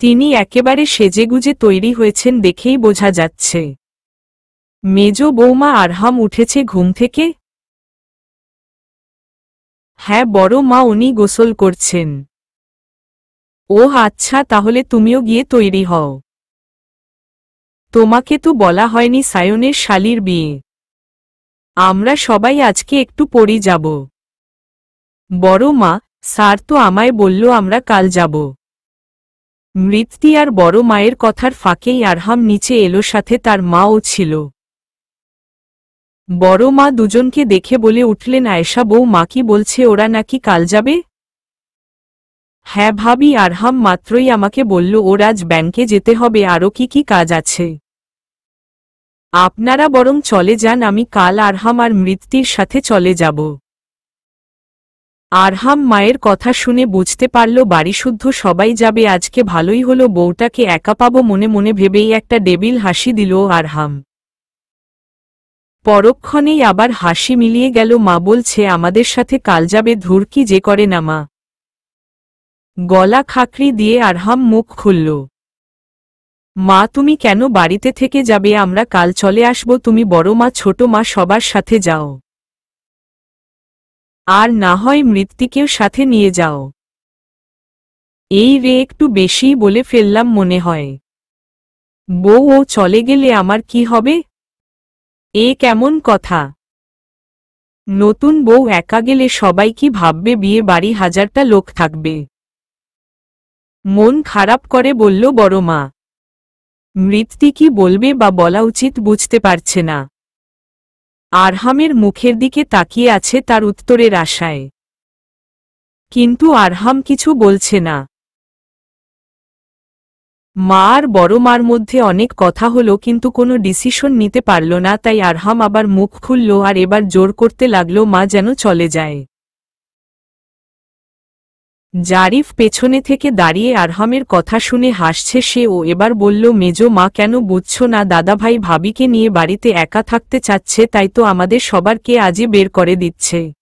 তিনি একেবারে সেজেগুজে তৈরি হয়েছেন, দেখেই বোঝা যাচ্ছে। মেজ বৌমা আরহাম উঠেছে ঘুম থেকে? হ্যাঁ বড় মা, উনি গোসল করছেন। ও আচ্ছা, তাহলে তুমিও গিয়ে তৈরি হও। তোমাকে তো বলা হয়নি সায়নের শালির বিয়ে। আমরা সবাই আজকে একটু পরই যাব। বড় মা, স্যার তো আমায় বলল আমরা কাল যাব। মৃত্যু আর বড় মায়ের কথার ফাঁকেই আরহাম নিচে এলো, সাথে তার মাও ছিল। বড় মা দুজনকে দেখে বলে উঠলেন, আয়েশা বউ, মা কি বলছে, ওরা নাকি কাল যাবে? হ্যাঁ ভাবি, আরহাম মাত্রই আমাকে বলল ওর আজ ব্যাংকে যেতে হবে, আরও কি কি কাজ আছে। আপনারা বরং চলে যান, আমি কাল আরহাম আর মৃত্যুর সাথে চলে যাব। আরহাম মায়ের কথা শুনে বুঝতে পারল বাড়িশুদ্ধ সবাই যাবে আজকে, ভালোই হলো, বউটাকে একা পাবো মনে মনে ভেবেই একটা ডেবিল হাসি দিল আরহাম। পরক্ষণেই আবার হাসি মিলিয়ে গেল। মা বলছে আমাদের সাথে কাল যাবে, ধুর কি যে করে না মা। গলা খাকরি দিয়ে আরহাম মুখ খুলল। মা তুমি কেন বাড়িতে থেকে যাবে, আমরা কাল চলে আসব, তুমি বড় মা ছোট মা সবার সাথে যাও। আর না হয় মৃত্যুকেও সাথে নিয়ে যাও। এই রে, একটু বেশিই বলে ফেললাম মনে হয়। বউ ও চলে গেলে আমার কি হবে? এ কেমন কথা? নতুন বউ একা গেলে সবাই কি ভাববে, বিয়ে বাড়ি হাজারটা লোক থাকবে। মন খারাপ করে বলল বড় মা। মৃত্যু কি বলবে বা বলা উচিত বুঝতে পারছে না। আরহামের মুখের দিকে তাকিয়ে আছে তার উত্তরের আশায়। কিন্তু আরহাম কিছু বলছে না। মা আর বড় মার মধ্যে অনেক কথা হলো, কিন্তু কোনো ডিসিশন নিতে পারল না, তাই আরহাম আবার মুখ খুলল আর এবার জোর করতে লাগল মা যেন চলে যায়। জারিফ পেছনে থেকে দাঁড়িয়ে আরহামের কথা শুনে হাসছে সে, ও এবার বলল, মেজো মা কেন বুঝছো না, দাদাভাই ভাবিকে নিয়ে বাড়িতে একা থাকতে চাচ্ছে, তাই তো আমাদের সবারকে আজই বের করে দিচ্ছে।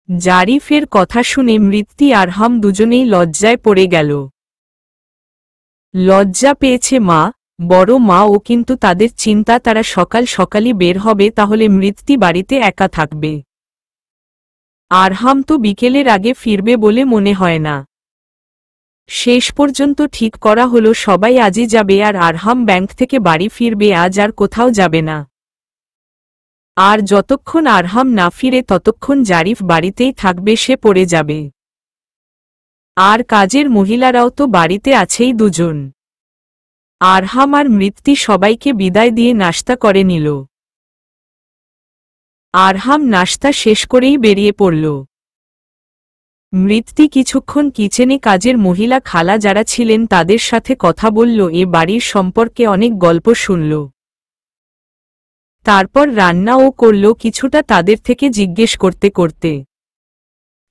জারিফের কথা শুনে মৃত্যু আরহাম দুজনেই লজ্জায় পড়ে গেল। লজ্জা পেয়েছে মা, বড় মা ও, কিন্তু তাদের চিন্তা তারা সকাল সকালই বের হবে, তাহলে মৃত্যু বাড়িতে একা থাকবে। আরহাম তো বিকেলের আগে ফিরবে বলে মনে হয় না। শেষ পর্যন্ত ঠিক করা হলো সবাই আজই যাবে, আর আরহাম ব্যাংক থেকে বাড়ি ফিরবে, আজ আর কোথাও যাবে না। আর যতক্ষণ আরহাম না ফিরে ততক্ষণ জারিফ বাড়িতেই থাকবে, সে পড়ে যাবে। আর কাজের মহিলারাও তো বাড়িতে আছেই দুজন। আরহাম আর মৃত্যু সবাইকে বিদায় দিয়ে নাশতা করে নিল। আরহাম নাশতা শেষ করেই বেরিয়ে পড়ল। মৃত্যু কিছুক্ষণ কিচেনে কাজের মহিলা খালা যারা ছিলেন তাদের সাথে কথা বলল, এ বাড়ির সম্পর্কে অনেক গল্প শুনল। তারপর রান্নাও করল কিছুটা তাদের থেকে জিজ্ঞেস করতে করতে।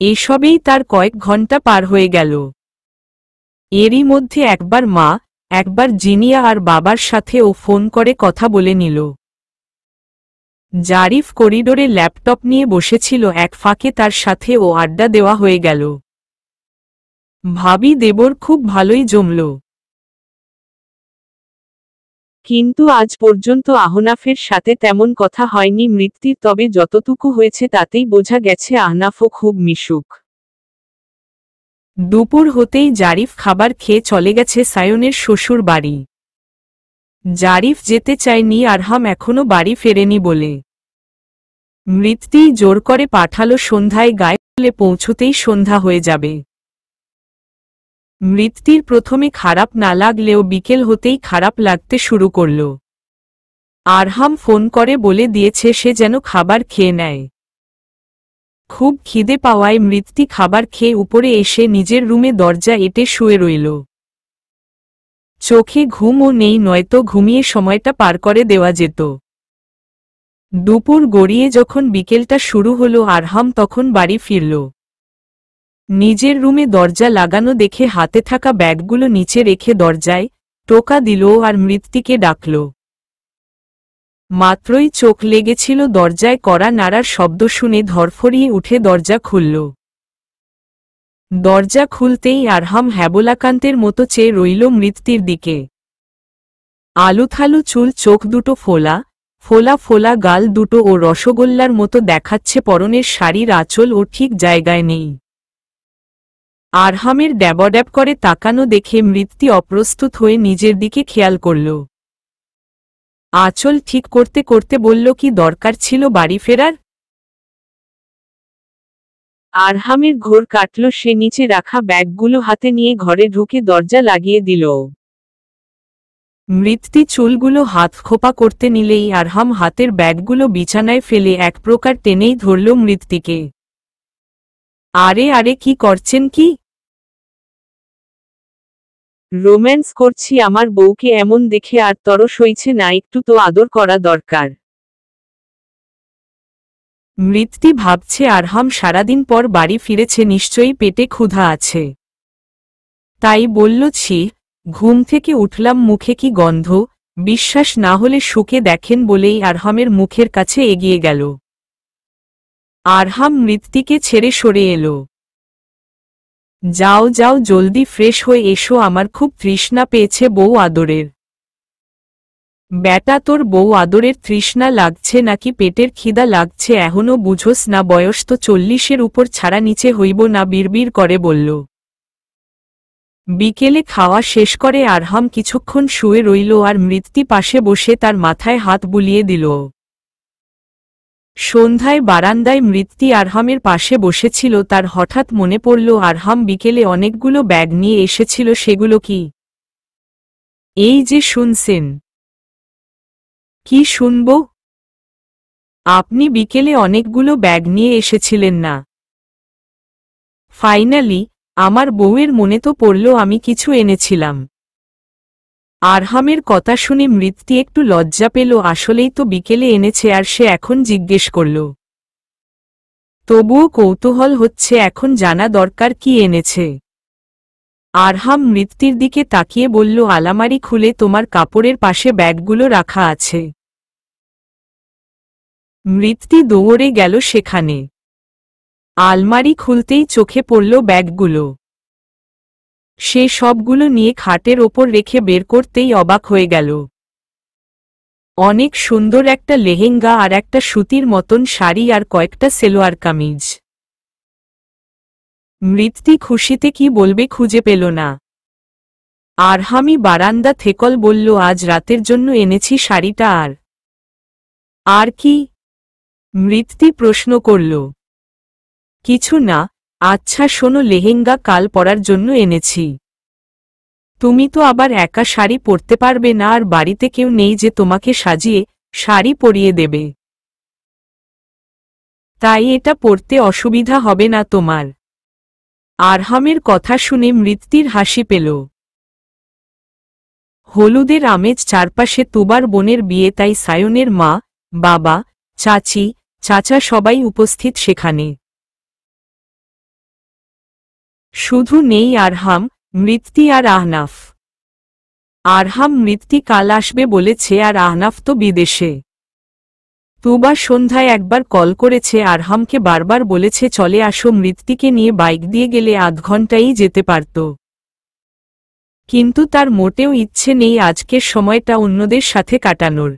এসবেই তার কয়েক ঘন্টা পার হয়ে গেল। এরই মধ্যে একবার মা, একবার জিনিয়া আর বাবার সাথে ও ফোন করে কথা বলে নিল। জারিফ করিডোরে ল্যাপটপ নিয়ে বসেছিল, এক ফাঁকে তার সাথে ও আড্ডা দেওয়া হয়ে গেল। ভাবি দেবর খুব ভালোই জমল। কিন্তু আজ পর্যন্ত আহনাফের সাথে তেমন কথা হয়নি মৃত্যুর, তবে যতটুকু হয়েছে তাতেই বোঝা গেছে আহনাফও খুব মিশুক। দুপুর হতেই জারিফ খাবার খেয়ে চলে গেছে সায়নের শ্বশুর বাড়ি। জারিফ যেতে চায়নি আরহাম এখনো বাড়ি ফেরেনি বলে। মৃত্যুই জোর করে পাঠালো সন্ধ্যায়, গায়ে বলে পৌঁছতেই সন্ধ্যা হয়ে যাবে। মৃত্যুর প্রথমে খারাপ না লাগলেও বিকেল হতেই খারাপ লাগতে শুরু করল। আরহাম ফোন করে বলে দিয়েছে সে যেন খাবার খেয়ে নেয়। খুব খিদে পাওয়ায় মৃত্যু খাবার খেয়ে উপরে এসে নিজের রুমে দরজা এঁটে শুয়ে রইল। চোখে ঘুমও নেই, নয়তো ঘুমিয়ে সময়টা পার করে দেওয়া যেত। দুপুর গড়িয়ে যখন বিকেলটা শুরু হলো আরহাম তখন বাড়ি ফিরল। নিজের রুমে দরজা লাগানো দেখে হাতে থাকা ব্যাগগুলো নিচে রেখে দরজায় টোকা দিল আর মৃত্যুকে ডাকল। মাত্রই চোখ লেগেছিল দরজায় কড়া নাড়ার শব্দ শুনে ধরফরিয়ে উঠে দরজা খুলল। দরজা খুলতেই আরহাম হ্যাবলাকান্তের মতো চেয়ে রইল মৃত্যুর দিকে। আলুথালু চুল, চোখ দুটো ফোলা ফোলা ফোলা গাল দুটো ও রসগোল্লার মতো দেখাচ্ছে পরনের শাড়ির আঁচল ও ঠিক জায়গায় নেই। আরহামের ড্যাবড্যাব করে তাকানো দেখে মৃত্যু অপ্রস্তুত হয়ে নিজের দিকে খেয়াল করল। আঁচল ঠিক করতে করতে বলল, কি দরকার ছিল বাড়ি ফেরার? আরহামের ঘোর কাটল। সে নিচে রাখা ব্যাগগুলো হাতে নিয়ে ঘরে ঢুকে দরজা লাগিয়ে দিল। মৃত্যু চুলগুলো হাত খোপা করতে নিলেই আরহাম হাতের ব্যাগগুলো বিছানায় ফেলে এক প্রকার টেনেই ধরল মৃত্যুকে। আরে আরে, কি করছেন? কি রোম্যান্স করছি? আমার বউকে এমন দেখে আর তরস হইছে না? একটু তো আদর করা দরকার। মৃত্যু ভাবছে আরহাম সারাদিন পর বাড়ি ফিরেছে, নিশ্চয়ই পেটে ক্ষুধা আছে। তাই বলল, ছি, ঘুম থেকে উঠলাম, মুখে কি গন্ধ। বিশ্বাস না হলে শুকে দেখেন বলেই আরহামের মুখের কাছে এগিয়ে গেল। আরহাম মৃত্যুকে ছেড়ে সরে এলো। যাও যাও, জলদি ফ্রেশ হয়ে এসো, আমার খুব তৃষ্ণা পেয়েছে বউ আদরের। ব্যাটা, তোর বউ আদরের তৃষ্ণা লাগছে নাকি পেটের খিদা লাগছে এখনো বুঝোস না? বয়স তো 40-এর উপর ছাড়া নিচে হইব না, বিড়বিড় করে বলল। বিকেলে খাওয়া শেষ করে আরহাম কিছুক্ষণ শুয়ে রইল আর মৃত্যু পাশে বসে তার মাথায় হাত বুলিয়ে দিল। সন্ধ্যায় বারান্দায় মৃত্যু আরহামের পাশে বসেছিল। তার হঠাৎ মনে পড়ল আরহাম বিকেলে অনেকগুলো ব্যাগ নিয়ে এসেছিল। সেগুলো কি? এই যে শুনছেন। কি শুনব? আপনি বিকেলে অনেকগুলো ব্যাগ নিয়ে এসেছিলেন না? ফাইনালি আমার বউয়ের মনে তো পড়ল আমি কিছু এনেছিলাম। আরহামের কথা শুনে মৃত্যু একটু লজ্জা পেল। আসলেই তো বিকেলে এনেছে আর সে এখন জিজ্ঞেস করল। তবুও কৌতূহল হচ্ছে, এখন জানা দরকার কি এনেছে। আরহাম মৃত্যুর দিকে তাকিয়ে বলল, আলমারি খুলে তোমার কাপড়ের পাশে ব্যাগগুলো রাখা আছে। মৃত্যু দৌড়ে গেল সেখানে। আলমারি খুলতেই চোখে পড়ল ব্যাগগুলো। সে সবগুলো নিয়ে খাটের ওপর রেখে বের করতেই অবাক হয়ে গেল। অনেক সুন্দর একটা লেহেঙ্গা আর একটা সুতির মতন শাড়ি আর কয়েকটা সেলোয়ার কামিজ। মৃত্যু খুশিতে কি বলবে খুঁজে পেল না। আরহামি বারান্দা থেকল বলল, আজ রাতের জন্য এনেছি শাড়িটা। আর কি? মৃত্যু প্রশ্ন করল। কিছু না। আচ্ছা শোনো, লেহেঙ্গা কাল পরার জন্য এনেছি। তুমি তো আবার একা শাড়ি পরতে পারবে না, আর বাড়িতে কেউ নেই যে তোমাকে সাজিয়ে শাড়ি পরিয়ে দেবে। তাই এটা পরতে অসুবিধা হবে না তোমার। আরহামের কথা শুনে মৃত্যুর হাসি পেল। হলুদের আমেজ চারপাশে। তুবার বোনের বিয়ে, তাই সায়নের মা, বাবা, চাচি, চাচা সবাই উপস্থিত সেখানে। শুধু নেই আরহাম, মৃত্যু আর আহনাফ। আরহাম মৃত্যু কাল আসবে বলেছে আর আহনাফ তো বিদেশে। তুবা সন্ধ্যায় একবার কল করেছে আরহামকে, বারবার বলেছে চলে আসো। মৃত্যুকে নিয়ে বাইক দিয়ে গেলে আধ ঘন্টাই যেতে পারত। কিন্তু তার মোটেও ইচ্ছে নেই আজকের সময়টা অন্যদের সাথে কাটানোর।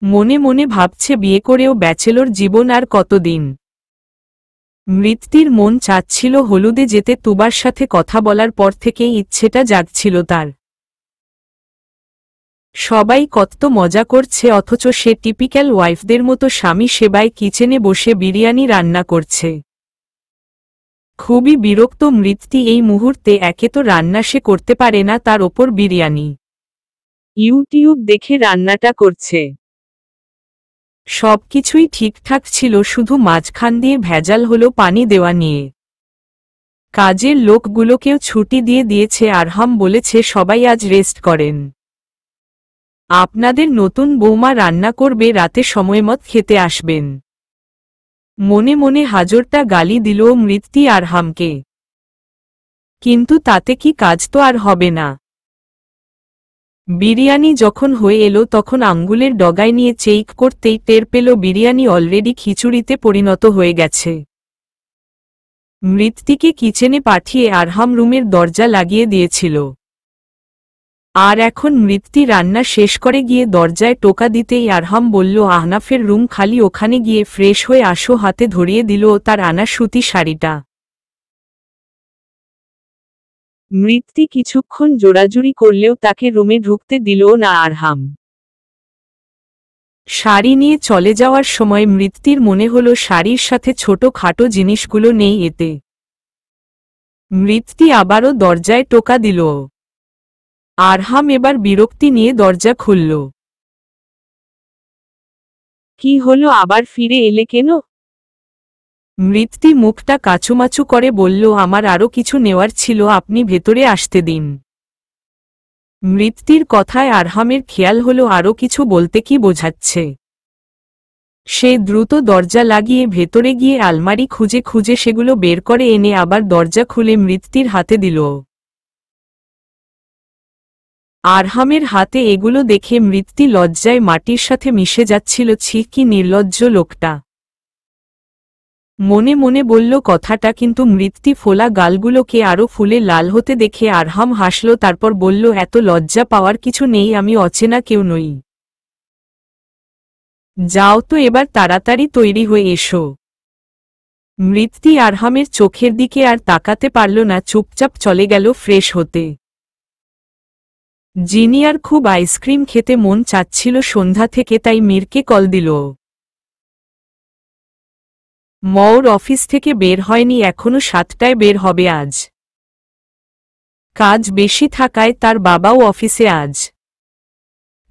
মনে মনে ভাবছে বিয়ে করেও ব্যাচেলর জীবন আর কতদিন। মৃত্যুর মন চাচ্ছিল হলুদে যেতে। তুবার সাথে কথা বলার পর থেকেই ইচ্ছেটা জাগছিল তার। সবাই কত মজা করছে, অথচ সে টিপিক্যাল ওয়াইফদের মতো স্বামী সেবায় কিচেনে বসে বিরিয়ানি রান্না করছে। খুবই বিরক্ত মৃত্যু এই মুহূর্তে। একে তো রান্না সে করতে পারে না, তার ওপর বিরিয়ানি। ইউটিউব দেখে রান্নাটা করছে। সবকিছুই ঠিকঠাক ছিল, শুধু মাঝখান দিয়ে ভেজাল হলো পানি দেওয়া নিয়ে। কাজের লোকগুলোকেও ছুটি দিয়ে দিয়েছে। আরহাম বলেছে সবাই আজ রেস্ট করেন। আপনাদের নতুন বৌমা রান্না করবে, রাতে সময়মত খেতে আসবেন। মনে মনে হাজারটা গালি দিল মৃত্যু আরহামকে। কিন্তু তাতে কি, কাজ তো আর হবে না। বিরিয়ানি যখন হয়ে এলো তখন আঙ্গুলের ডগায় নিয়ে চেক করতেই টের পেল বিরিয়ানি অলরেডি খিচুড়িতে পরিণত হয়ে গেছে। মৃত্যুকে কিচেনে পাঠিয়ে আরহাম রুমের দরজা লাগিয়ে দিয়েছিল। আর এখন মৃত্যু রান্না শেষ করে গিয়ে দরজায় টোকা দিতেই আরহাম বলল, আহনাফের রুম খালি, ওখানে গিয়ে ফ্রেশ হয়ে আসো। হাতে ধরিয়ে দিল তার আনা সুতি শাড়িটা। মৃত্যু কিছুক্ষণ জোরাজুরি করলেও তাকে রুমে ঢুকতে দিল না আরহাম। শাড়ি নিয়ে চলে যাওয়ার সময় মৃত্যুর মনে হলো শাড়ির সাথে ছোট খাটো জিনিসগুলো নেই এতে। মৃত্যু আবারও দরজায় টোকা দিল। আরহাম এবার বিরক্তি নিয়ে দরজা খুলল। কি হলো, আবার ফিরে এলে কেন? মৃত্যু মুখটা কাচুমাচু করে বলল, আমার আরো কিছু নেওয়ার ছিল, আপনি ভেতরে আসতে দিন। মৃত্যুর কথায় আরহামের খেয়াল হলো আরো কিছু বলতে কি বোঝাচ্ছে। সে দ্রুত দরজা লাগিয়ে ভেতরে গিয়ে আলমারি খুঁজে খুঁজে সেগুলো বের করে এনে আবার দরজা খুলে মৃত্যুর হাতে দিল। আরহামের হাতে এগুলো দেখে মৃত্যু লজ্জায় মাটির সাথে মিশে যাচ্ছিল। ছি, কি নির্লজ্জ লোকটা। মনে মনে বলল কথাটা, কিন্তু মৃত্যু ফোলা গালগুলোকে আরো ফুলে লাল হতে দেখে আরহাম হাসল। তারপর বলল, এত লজ্জা পাওয়ার কিছু নেই, আমি অচেনা কেউ নই। যাও তো, এবার তাড়াতাড়ি তৈরি হয়ে এসো। মৃত্যু আরহামের চোখের দিকে আর তাকাতে পারল না, চুপচাপ চলে গেল ফ্রেশ হতে। জিনিয়ার খুব আইসক্রিম খেতে মন চাচ্ছিল সন্ধ্যা থেকে, তাই মীরকে কল দিল। মওর অফিস থেকে বের হয়নি এখনো, 7টায় বের হবে আজ। কাজ বেশি থাকায় তার বাবাও অফিসে আজ,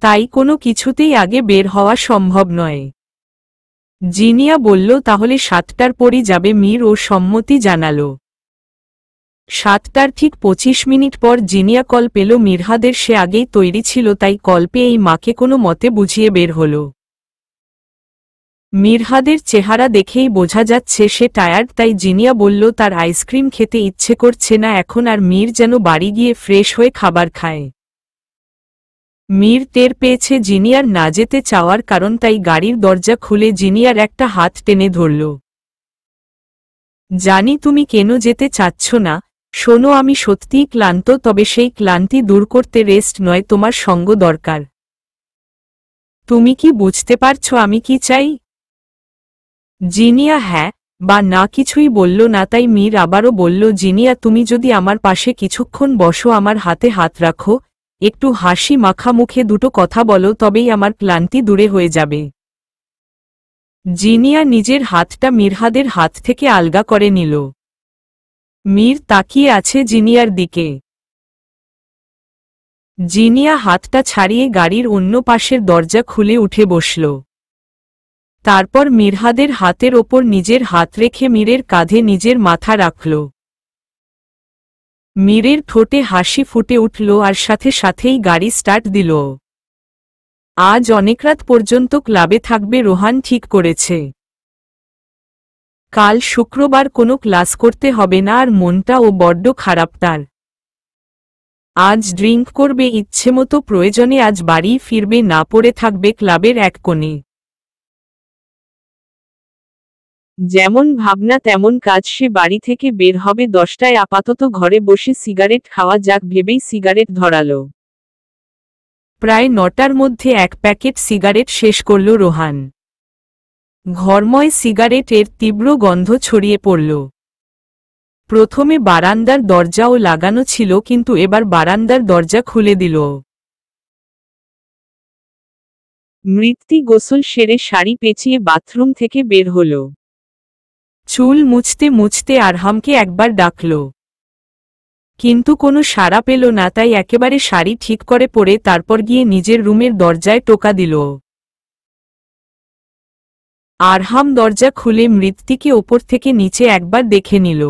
তাই কোনো কিছুতেই আগে বের হওয়া সম্ভব নয়। জিনিয়া বলল, তাহলে 7টার পরই যাবে। মীর ও সম্মতি জানাল। 7টার ঠিক 25 মিনিট পর জিনিয়া কল পেল মিরহাদের। সে আগেই তৈরি ছিল, তাই কল পেয়ে এই মাকে কোনো মতে বুঝিয়ে বের হল। মিরহাদের চেহারা দেখেই বোঝা যাচ্ছে সে টায়ার্ড, তাই জিনিয়া বলল তার আইসক্রিম খেতে ইচ্ছে করছে না এখন, আর মীর যেন বাড়ি গিয়ে ফ্রেশ হয়ে খাবার খায়। মীর টের পেয়েছে জিনিয়ার না যেতে চাওয়ার কারণ, তাই গাড়ির দরজা খুলে জিনিয়ার একটা হাত টেনে ধরল। জানি তুমি কেন যেতে চাচ্ছ না। শোনো, আমি সত্যিই ক্লান্ত, তবে সেই ক্লান্তি দূর করতে রেস্ট নয়, তোমার সঙ্গ দরকার। তুমি কি বুঝতে পারছো আমি কি চাই? জিনিয়া হ্যাঁ বা না কিছুই বলল না, তাই মীর আবারও বলল, জিনিয়া তুমি যদি আমার পাশে কিছুক্ষণ বসো, আমার হাতে হাত রাখো, একটু হাসি মাখা মুখে দুটো কথা বলো, তবেই আমার ক্লান্তি দূরে হয়ে যাবে। জিনিয়া নিজের হাতটা মিরহাদের হাত থেকে আলগা করে নিল। মীর তাকিয়ে আছে জিনিয়ার দিকে। জিনিয়া হাতটা ছাড়িয়ে গাড়ির অন্য পাশের দরজা খুলে উঠে বসল। তারপর মিরহাদের হাতের ওপর নিজের হাত রেখে মীরের কাঁধে নিজের মাথা রাখল। মীরের ঠোঁটে হাসি ফুটে উঠল, আর সাথে সাথেই গাড়ি স্টার্ট দিল। আজ অনেক রাত পর্যন্ত ক্লাবে থাকবে, রোহান ঠিক করেছে। কাল শুক্রবার, কোনো ক্লাস করতে হবে না, আর মনটাও বড্ড খারাপ তার। আজ ড্রিঙ্ক করবে ইচ্ছেমতো, প্রয়োজনে আজ বাড়ি ফিরবে না, পড়ে থাকবে ক্লাবের এক কোণে। যেমন ভাবনা তেমন কাজ, সে বাড়ি থেকে বের হবে 10টায়। আপাতত ঘরে বসে সিগারেট খাওয়া যাক ভেবেই সিগারেট ধরালো। প্রায় 9টার মধ্যে এক প্যাকেট সিগারেট শেষ করল রোহান। ঘরময় সিগারেটের তীব্র গন্ধ ছড়িয়ে পড়ল। প্রথমে বারান্দার দরজাও লাগানো ছিল, কিন্তু এবার বারান্দার দরজা খুলে দিল। মৃত্যু গোসল সেরে শাড়ি পেঁচিয়ে বাথরুম থেকে বের হল। চুল মুছতে মুছতে আরহামকে একবার ডাকল, কিন্তু কোনো সাড়া পেল না, তাই একেবারে শাড়ি ঠিক করে পরে তারপর গিয়ে নিজের রুমের দরজায় টোকা দিল। আরহাম দরজা খুলে মৃত্যুকে ওপর থেকে নিচে একবার দেখে নিল।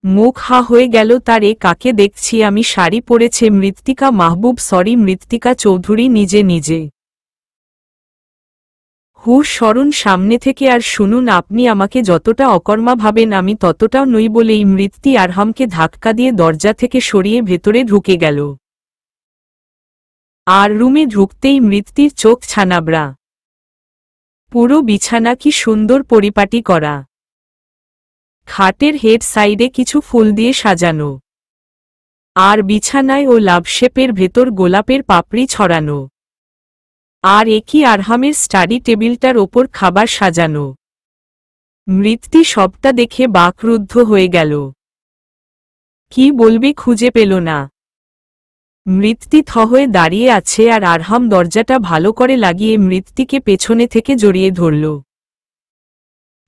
মুখ হা হয়ে গেল তার, এ কাকে দেখছি আমি, শাড়ি পরেছে মৃত্তিকা মাহবুব, সরি মৃত্তিকা চৌধুরী। নিজে নিজে হুশ সরুন সামনে থেকে, আর শুনুন, আপনি আমাকে যতটা অকর্মা ভাবেন আমি ততটাও নই। বলেই মৃত্যু আরহামকে ধাক্কা দিয়ে দরজা থেকে সরিয়ে ভেতরে ঢুকে গেল। আর রুমে ঢুকতেই মৃত্যুর চোখ ছানাবড়া। পুরো বিছানা কি সুন্দর পরিপাটি করা। খাটের হেড সাইডে কিছু ফুল দিয়ে সাজানো। আর বিছানায় ও লাভশেপের ভেতর গোলাপের পাপড়ি ছড়ানো। আর একই আরহামের স্টাডি টেবিলটার ওপর খাবার সাজানো। মৃত্যু সবটা দেখে বাকরুদ্ধ হয়ে গেল। কি বলবে খুঁজে পেল না। মৃত্যু থ হয়ে দাঁড়িয়ে আছে আর আরহাম দরজাটা ভালো করে লাগিয়ে মৃত্যুকে পেছনে থেকে জড়িয়ে ধরল।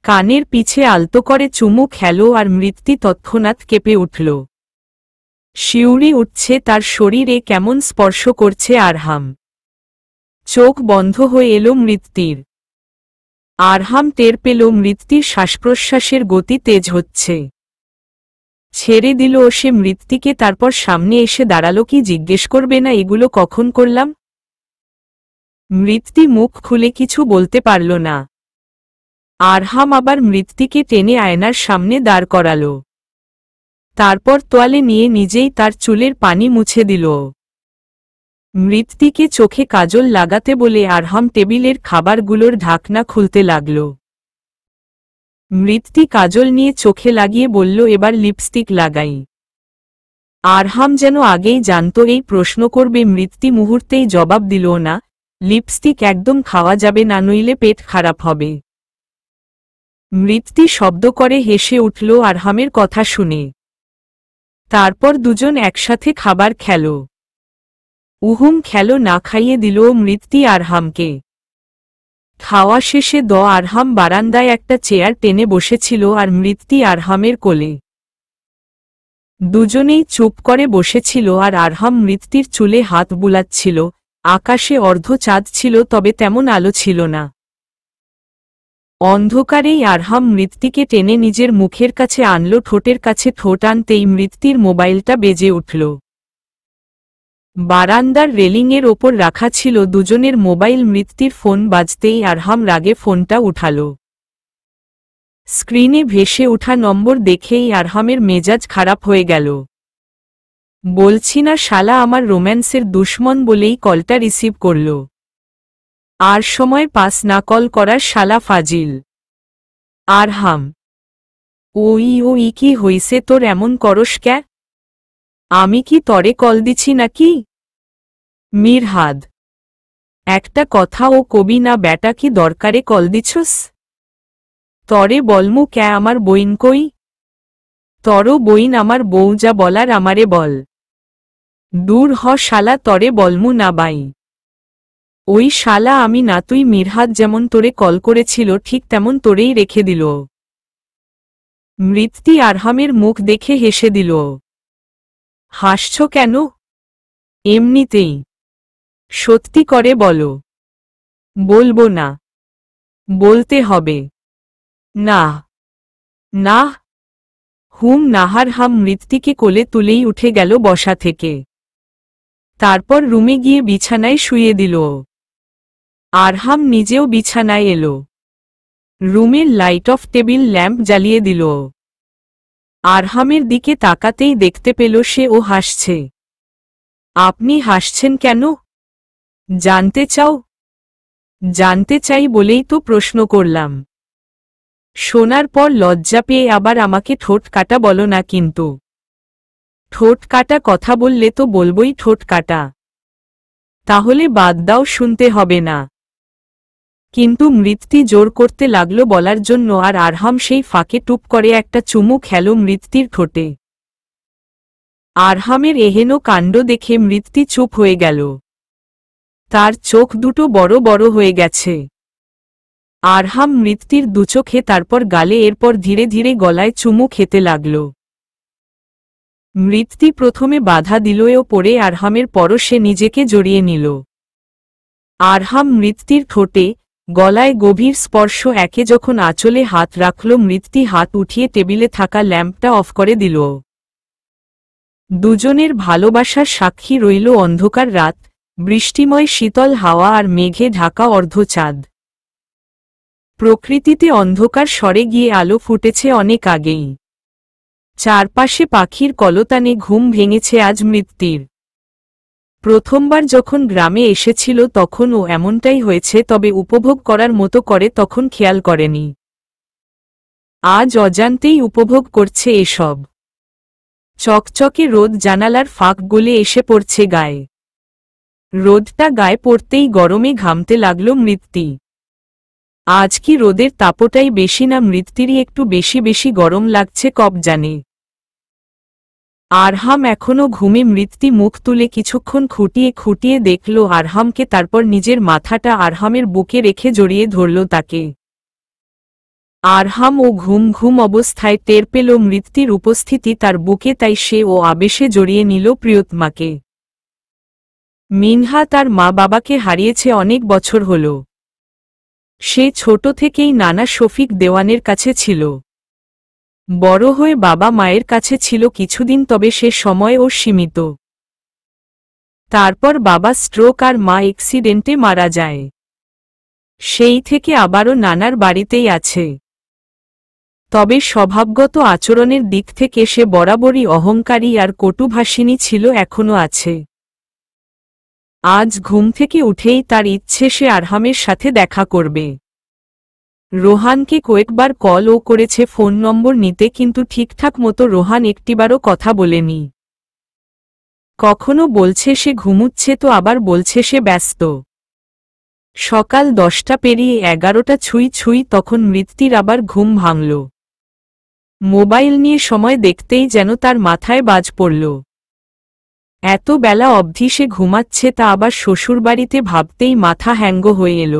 কানের পিছে আলতো করে চুমু খেল আর মৃত্যু তৎক্ষণাৎ কেঁপে উঠল। শিউরে উঠছে তার শরীরে, কেমন স্পর্শ করছে আরহাম। চোখ বন্ধ হয়ে এলো মৃত্যুর। আরহাম টের পেল মৃত্যুর শ্বাসপ্রশ্বাসের গতি তেজ হচ্ছে। ছেড়ে দিল ও সে মৃত্যুকে। তারপর সামনে এসে দাঁড়ালো। কি জিজ্ঞেস করবে না এগুলো কখন করলাম? মৃত্যু মুখ খুলে কিছু বলতে পারল না। আরহাম আবার মৃত্যুকে টেনে আয়নার সামনে দাঁড় করাল। তারপর তোয়ালে নিয়ে নিজেই তার চুলের পানি মুছে দিল। মৃত্যুকে চোখে কাজল লাগাতে বলে আরহাম টেবিলের খাবারগুলোর ঢাকনা খুলতে লাগল। মৃত্যু কাজল নিয়ে চোখে লাগিয়ে বলল, এবার লিপস্টিক লাগাই। আরহাম যেন আগেই জানত এই প্রশ্ন করবে। মৃত্যু মুহূর্তেই জবাব দিল, না, লিপস্টিক একদম খাওয়া যাবে না, নইলে পেট খারাপ হবে। মৃত্যু শব্দ করে হেসে উঠল আরহামের কথা শুনে। তারপর দুজন একসাথে খাবার খেল। উহুম খেল, না খাইয়ে দিল মৃত্যু আরহামকে। খাওয়া শেষে আরহাম বারান্দায় একটা চেয়ার টেনে বসেছিল আর মৃত্যু আরহামের কোলে। দুজনেই চুপ করে বসেছিল আর আরহাম মৃত্যুর চুলে হাত বুলাচ্ছিল। আকাশে অর্ধ চাঁদ ছিল, তবে তেমন আলো ছিল না। অন্ধকারেই আরহাম মৃত্যুকে টেনে নিজের মুখের কাছে আনল। ঠোঁটের কাছে ঠোঁট আনতেই মৃত্যুর মোবাইলটা বেজে উঠল। বারান্দার রেলিংয়ের ওপর রাখা ছিল দুজনের মোবাইল। মৃত্যুর ফোন বাজতেই আরহাম রাগে ফোনটা উঠাল। স্ক্রিনে ভেসে ওঠা নম্বর দেখেই আরহামের মেজাজ খারাপ হয়ে গেল। বলছি না শালা আমার রোম্যান্সের দুশ্মন বলেই কলটা রিসিভ করল। আর সময় পাস না কল করার শালা ফাজিল। আরহাম, ওই কি হইছে তোর, এমন করস ক্যা? আমি কি তরে কল দিছি নাকি? মিরহাদ, একটা কথা ও কবি না ব্যাটা, কি দরকারে কল দিছস? তরে বলমু ক্যা, আমার বইন কই? তরো বইন আমার বউ, যা বলার আমারে বল। দূর হ শালা, তরে বলমু না বাই। ওই শালা আমি না। তুই মিরহাদ যেমন তোরে কল করেছিল ঠিক তেমন তোরেই রেখে দিল। মৃত্যু আরহামের মুখ দেখে হেসে দিল। হাসছ কেন? এমনিতেই। সত্যি করে বলো। বলবো না। বলতে হবে। না। না। নাহার হাম মৃত্যুকে কোলে তুলেই উঠে গেল বসা থেকে। তারপর রুমে গিয়ে বিছানায় শুইয়ে দিল। আরহাম নিজেও বিছানায় এলো। রুমের লাইট অফ টেবিল ল্যাম্প জ্বালিয়ে দিল। আরহামের দিকে তাকাতেই দেখতে পেল সে ও হাসছে। আপনি হাসছেন কেন? জানতে চাও? জানতে চাই বলেই তো প্রশ্ন করলাম। শোনার পর লজ্জা পেয়ে আবার আমাকে ঠোঁট কাটা বলো না কিন্তু। ঠোঁট কাটা কথা বললে তো বলবই ঠোঁট কাটা। তাহলে বাদ দাও, শুনতে হবে না। কিন্তু মৃত্যু জোর করতে লাগলো বলার জন্য আর আরহাম সেই ফাঁকে টুপ করে একটা চুমু খেল মৃত্যুর ঠোঁটে। আরহামের এহেন কাণ্ড দেখে মৃত্যু চুপ হয়ে গেল। তার চোখ দুটো বড় বড় হয়ে গেছে। আরহাম মৃত্যুর দুচোখে, তারপর গালে, এরপর ধীরে ধীরে গলায় চুমু খেতে লাগল। মৃত্যু প্রথমে বাধা দিলও পরে আরহামের পরশে নিজেকে জড়িয়ে নিল। আরহাম মৃত্যুর ঠোঁটে, গলায় গভীর স্পর্শ। একে যখন আঁচলে হাত রাখল, মৃত্যু হাত উঠিয়ে টেবিলে থাকা ল্যাম্পটা অফ করে দিল। দুজনের ভালোবাসার সাক্ষী রইল অন্ধকার রাত, বৃষ্টিময় শীতল হাওয়া আর মেঘে ঢাকা অর্ধচাঁদ। প্রকৃতিতে অন্ধকার সরে গিয়ে আলো ফুটেছে অনেক আগেই। চারপাশে পাখির কলতানে ঘুম ভেঙেছে আজ মৃত্যুর। প্রথমবার যখন গ্রামে এসেছিল তখনও এমনটাই হয়েছে, তবে উপভোগ করার মতো করে তখন খেয়াল করেনি। আজ অজান্তেই উপভোগ করছে এসব। চকচকে রোদ জানালার ফাঁক গলে এসে পড়ছে গায়ে। রোদটা গায়ে পড়তেই গরমে ঘামতে লাগল মৃত্যি। আজ কি রোদের তাপটাই বেশি না মৃত্যিরই একটু বেশি বেশি গরম লাগছে কব জানে। আরহাম এখনো ঘুমে। মৃত্যি মুখ তুলে কিছুক্ষণ খুঁটিয়ে খুঁটিয়ে দেখল আরহামকে, তারপর নিজের মাথাটা আরহামের বুকে রেখে জড়িয়ে ধরল তাকে। আরহাম ও ঘুম ঘুম অবস্থায় টের পেল মৃত্যির উপস্থিতি তার বুকে, তাই সে ও আবেশে জড়িয়ে নিল প্রিয়তমাকে। মিনহা তার মা বাবাকে হারিয়েছে অনেক বছর হল। সে ছোট থেকেই নানা শফিক দেওয়ানের কাছে ছিল। বড় হয়ে বাবা মায়ের কাছে ছিল কিছুদিন, তবে সে সময়ও সীমিত। তারপর বাবা স্ট্রোক আর মা অ্যাক্সিডেন্টে মারা যায়। সেই থেকে আবারও নানার বাড়িতেই আছে। তবে স্বভাবগত আচরণের দিক থেকে সে বরাবরই অহংকারী আর কটুভাষিণী ছিল, এখনও আছে। আজ ঘুম থেকে উঠেই তার ইচ্ছে সে আরহামের সাথে দেখা করবে। রোহানকে কয়েকবার কলও করেছে ফোন নম্বর নিতে, কিন্তু ঠিকঠাক মতো রোহান একটিবারও কথা বলেনি। কখনো বলছে সে ঘুমুচ্ছে, তো আবার বলছে সে ব্যস্ত। সকাল 10টা পেরিয়ে 11টা ছুঁই ছুঁই তখন মৃত্যির আবার ঘুম ভাঙল। মোবাইল নিয়ে সময় দেখতেই যেন তার মাথায় বাজ পড়ল। এত বেলা অবধি সে ঘুমাচ্ছে, তা আবার শ্বশুরবাড়িতে ভাবতেই মাথা হ্যাঙ্গ হয়ে এল।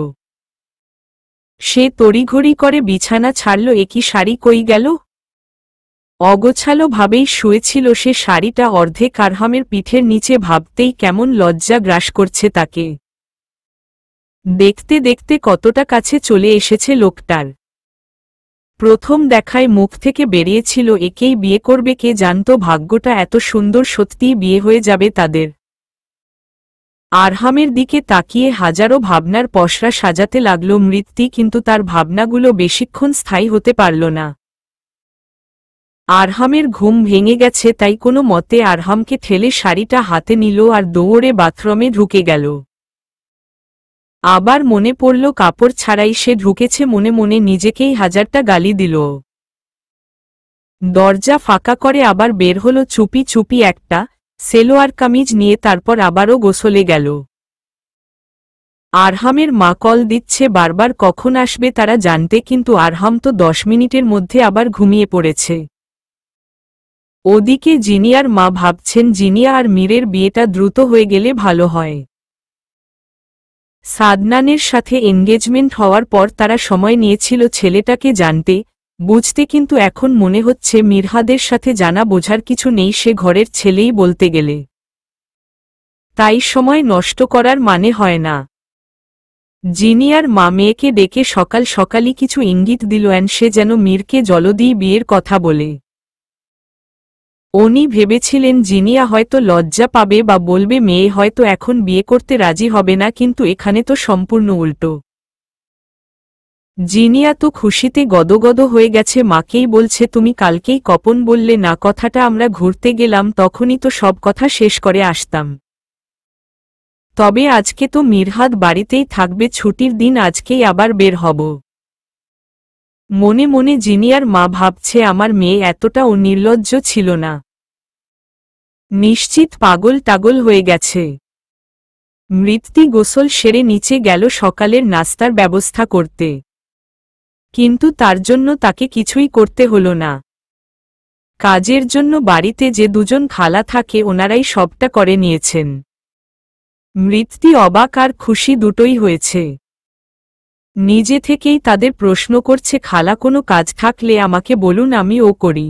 সে তড়িঘড়ি করে বিছানা ছাড়ল। একই শাড়ি কই গেল? অগোছালো ভাবেই শুয়েছিল সে। শাড়িটা অর্ধেক আরহামের পিঠের নিচে ভাবতেই কেমন লজ্জা গ্রাস করছে তাকে। দেখতে দেখতে কতটা কাছে চলে এসেছে লোকটার। প্রথম দেখায় মুখ থেকে বেরিয়েছিল একেই বিয়ে করবে। কে জানত ভাগ্যটা এত সুন্দর, সত্যিই বিয়ে হয়ে যাবে তাদের। আরহামের দিকে তাকিয়ে হাজারো ভাবনার পসরা সাজাতে লাগল মৃত্যি, কিন্তু তার ভাবনাগুলো বেশিক্ষণ স্থায়ী হতে পারল না। আরহামের ঘুম ভেঙে গেছে, তাই কোনো মতে আরহামকে ঠেলে শাড়িটা হাতে নিল আর দৌড়ে বাথরুমে ঢুকে গেল। আবার মনে পড়ল কাপড় ছাড়াই সে ঢুকেছে। মনে মনে নিজেকেই হাজারটা গালি দিল। দরজা ফাঁকা করে আবার বের হলো চুপি চুপি একটা সেলোয়ার কামিজ নিয়ে। তারপর আবারও গোসলে গেল। আরহামের মা কল দিচ্ছে বারবার, কখন আসবে তারা জানতে, কিন্তু আরহাম তো 10 মিনিটের মধ্যে আবার ঘুমিয়ে পড়েছে। ওদিকে জিনিয়ার মা ভাবছেন জিনিয়া আর মীরের বিয়েটা দ্রুত হয়ে গেলে ভালো হয়। সাদনানের সাথে এনগেজমেন্ট হওয়ার পর তারা সময় নিয়েছিল ছেলেটাকে জানতে বুঝতে, কিন্তু এখন মনে হচ্ছে মিরহাদের সাথে জানা বোঝার কিছু নেই, সে ঘরের ছেলেই বলতে গেলে। তাই সময় নষ্ট করার মানে হয় না। জিনিয়ার মা মেয়েকে ডেকে সকাল সকালই কিছু ইঙ্গিত দিল, সে যেন মীরকে জলদি বিয়ের কথা বলে। উনি ভেবেছিলেন জিনিয়া হয়তো লজ্জা পাবে বা বলবে মেয়ে হয়তো এখন বিয়ে করতে রাজি হবে না, কিন্তু এখানে তো সম্পূর্ণ উল্টো। জিনিয়া তো খুশিতে গদগদ হয়ে গেছে। মাকেই বলছে, তুমি কালকেই কপন বললে না কথাটা, আমরা ঘুরতে গেলাম তখনই তো সব কথা শেষ করে আসতাম। তবে আজকে তো মিরহাদ বাড়িতেই থাকবে, ছুটির দিন, আজকেই আবার বের হব। মনে মনে জিনিয়ার মা ভাবছে আমার মেয়ে এতটাও নির্লজ্জ ছিল না। নিশ্চিত পাগল টাগল হয়ে গেছে। মৃত্যি গোসল সেরে নিচে গেল সকালের নাস্তার ব্যবস্থা করতে, কিন্তু তার জন্য তাকে কিছুই করতে হল না। কাজের জন্য বাড়িতে যে দুজন খালা থাকে ওনারাই সবটা করে নিয়েছেন। মৃত্যি অবাক আর খুশি দুটোই হয়েছে। নিজে থেকেই তাদের প্রশ্ন করছে, খালা কোনো কাজ থাকলে আমাকে বলুন, আমি ও করি।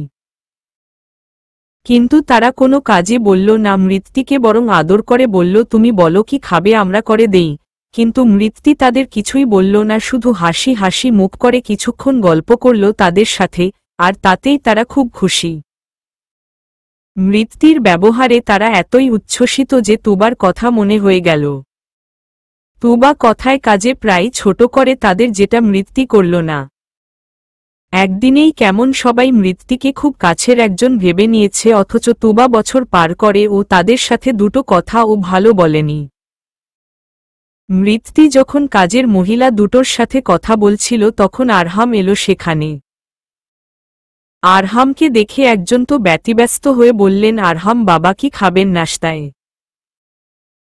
কিন্তু তারা কোনো কাজে বলল না মৃত্যিকে, বরং আদর করে বলল, তুমি বলো কি খাবে আমরা করে দেই। কিন্তু মৃত্যি তাদের কিছুই বলল না, শুধু হাসি হাসি মুখ করে কিছুক্ষণ গল্প করল তাদের সাথে, আর তাতেই তারা খুব খুশি। মৃত্যির ব্যবহারে তারা এতই উচ্ছ্বসিত যে তুবার কথা মনে হয়ে গেল। তুবা কথায় কাজে প্রায় ছোট করে তাদের, যেটা মৃত্যি করল না। একদিনেই কেমন সবাই মৃত্যিকে খুব কাছের একজন ভেবে নিয়েছে, অথচ তুবা বছর পার করে ও তাদের সাথে দুটো কথা ও ভালো বলেনি। মৃত্যি যখন কাজের মহিলা দুটোর সাথে কথা বলছিল তখন আরহাম এলো সেখানে। আরহামকে দেখে একজন তো ব্যতিব্যস্ত হয়ে বললেন, আরহাম বাবা কি খাবেন নাশতায়?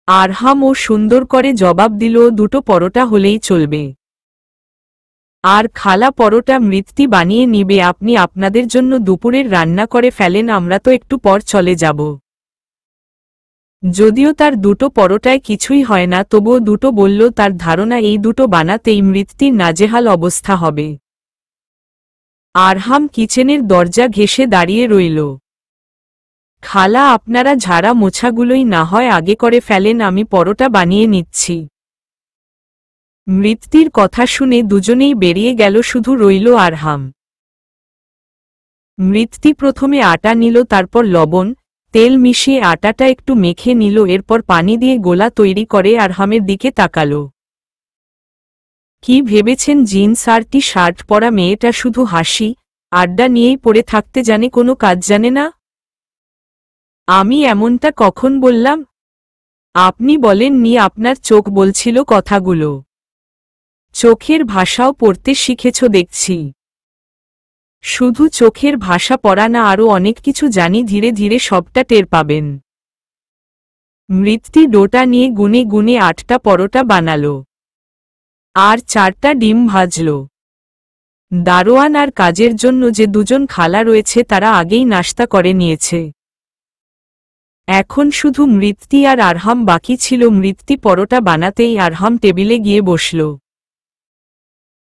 আরহাম ও সুন্দর করে জবাব দিল, দুটো পরোটা হলেই চলবে। আর খালা পরোটা মৃত্যি বানিয়ে নিবে, আপনি আপনাদের জন্য দুপুরের রান্না করে ফেলেন, আমরা তো একটু পর চলে যাব। যদিও তার দুটো পরোটায় কিছুই হয় না, তবুও দুটো বলল, তার ধারণা এই দুটো বানাতেই মৃত্যির নাজেহাল অবস্থা হবে। আরহাম কিচেনের দরজা ঘেঁষে দাঁড়িয়ে রইল। খালা আপনারা ঝাড়া মোছাগুলোই না হয় আগে করে ফেলেন, আমি পরোটা বানিয়ে নিচ্ছি। মৃত্যির কথা শুনে দুজনেই বেরিয়ে গেল, শুধু রইল আরহাম। মৃত্যি প্রথমে আটা নিল, তারপর লবণ তেল মিশিয়ে আটাটা একটু মেখে নিল, এরপর পানি দিয়ে গোলা তৈরি করে আরহামের দিকে তাকাল। কি ভেবেছেন জিন্স আর টি শার্ট পরা মেয়েটা শুধু হাসি আড্ডা নিয়েই পড়ে থাকতে জানে, কোনো কাজ জানে না? আমি এমনটা কখন বললাম? আপনি বলেননি, আপনার চোখ বলছিল কথাগুলো। চোখের ভাষাও পড়তে শিখেছ দেখছি। শুধু চোখের ভাষা পড়া না, আরও অনেক কিছু জানি, ধীরে ধীরে সবটা টের পাবেন। মৃত্যি ডোটা নিয়ে গুনে গুনে 8টা পরোটা বানাল আর 4টা ডিম ভাজল। দারোয়ান আর কাজের জন্য যে দুজন খালা রয়েছে তারা আগেই নাশতা করে নিয়েছে। এখন শুধু মৃত্যি আর আরহাম বাকি ছিল। মৃত্যি পরোটা বানাতেই আরহাম টেবিলে গিয়ে বসল।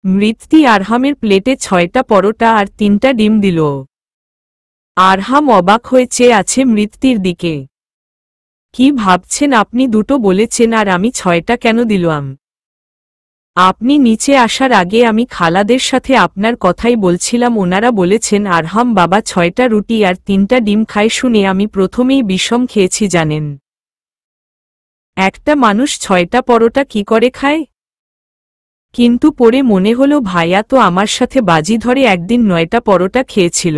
মৃত্যি আরহামের প্লেটে 6টা পরোটা আর 3টা ডিম দিল। আরহাম অবাক হয়ে চেয়ে আছে মৃত্যির দিকে। কি ভাবছেন আপনি? দুটো বলেছেন আর আমি 6টা কেন দিলাম? আপনি নিচে আসার আগে আমি খালাদের সাথে আপনার কথাই বলছিলাম, ওনারা বলেছেন আরহাম বাবা 6টা রুটি আর 3টা ডিম খায়। শুনে আমি প্রথমেই বিষম খেয়েছি জানেন। একটা মানুষ 6টা পরোটা কি করে খায়? কিন্তু পরে মনে হলো ভাইয়া তো আমার সাথে বাজি ধরে একদিন 9টা পরোটা খেয়েছিল।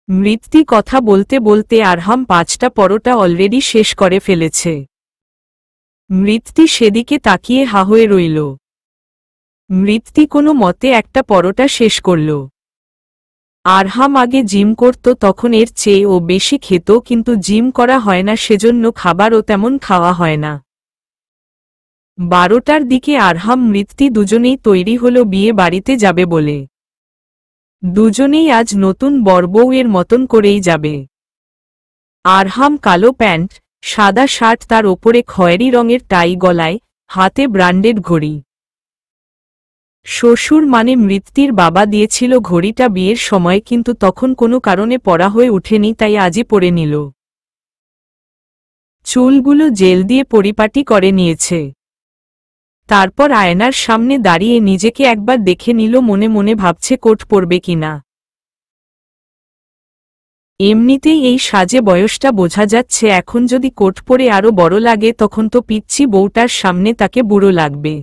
মৃত্যি কথা বলতে বলতে আরহাম 5টা পরোটা অলরেডি শেষ করে ফেলেছে। মৃত্যি সেদিকে তাকিয়ে হা হয়ে রইল। মৃত্যি কোনো মতে একটা পরোটা শেষ করল। আরহাম আগে জিম করত, তখন এর চেয়েও বেশি খেত, কিন্তু জিম করা হয় না, সেজন্য খাবারও তেমন খাওয়া হয় না। 12টার দিকে আরহাম মৃত্যি দুজনেই তৈরি হলো বিয়ে বাড়িতে যাবে বলে। দুজনেই আজ নতুন বরবউয়ের মতন করেই যাবে। আরহাম কালো প্যান্ট, সাদা শার্ট, তার ওপরে খয়েরি রঙের টাই, গলায় হাতে ব্র্যান্ডেড ঘড়ি। শ্বশুর মানে মৃত্যির বাবা দিয়েছিল ঘড়িটা বিয়ের সময়, কিন্তু তখন কোনো কারণে পরা হয়ে ওঠেনি, তাই আজই পরে নিল। চুলগুলো জেল দিয়ে পরিপাটি করে নিয়েছে। তারপর আয়নার সামনে দাঁড়িয়ে নিজেকে একবার দেখে নিল, মনে মনে ভাবছে কোট পরবে কিনা। এমনিতেই এই সাজে বয়সটা বোঝা যাচ্ছে, এখন যদি কোট পরে আরো বড় লাগে তখন তো পিচ্চি বউটার সামনে তাকে বুড়ো লাগবে।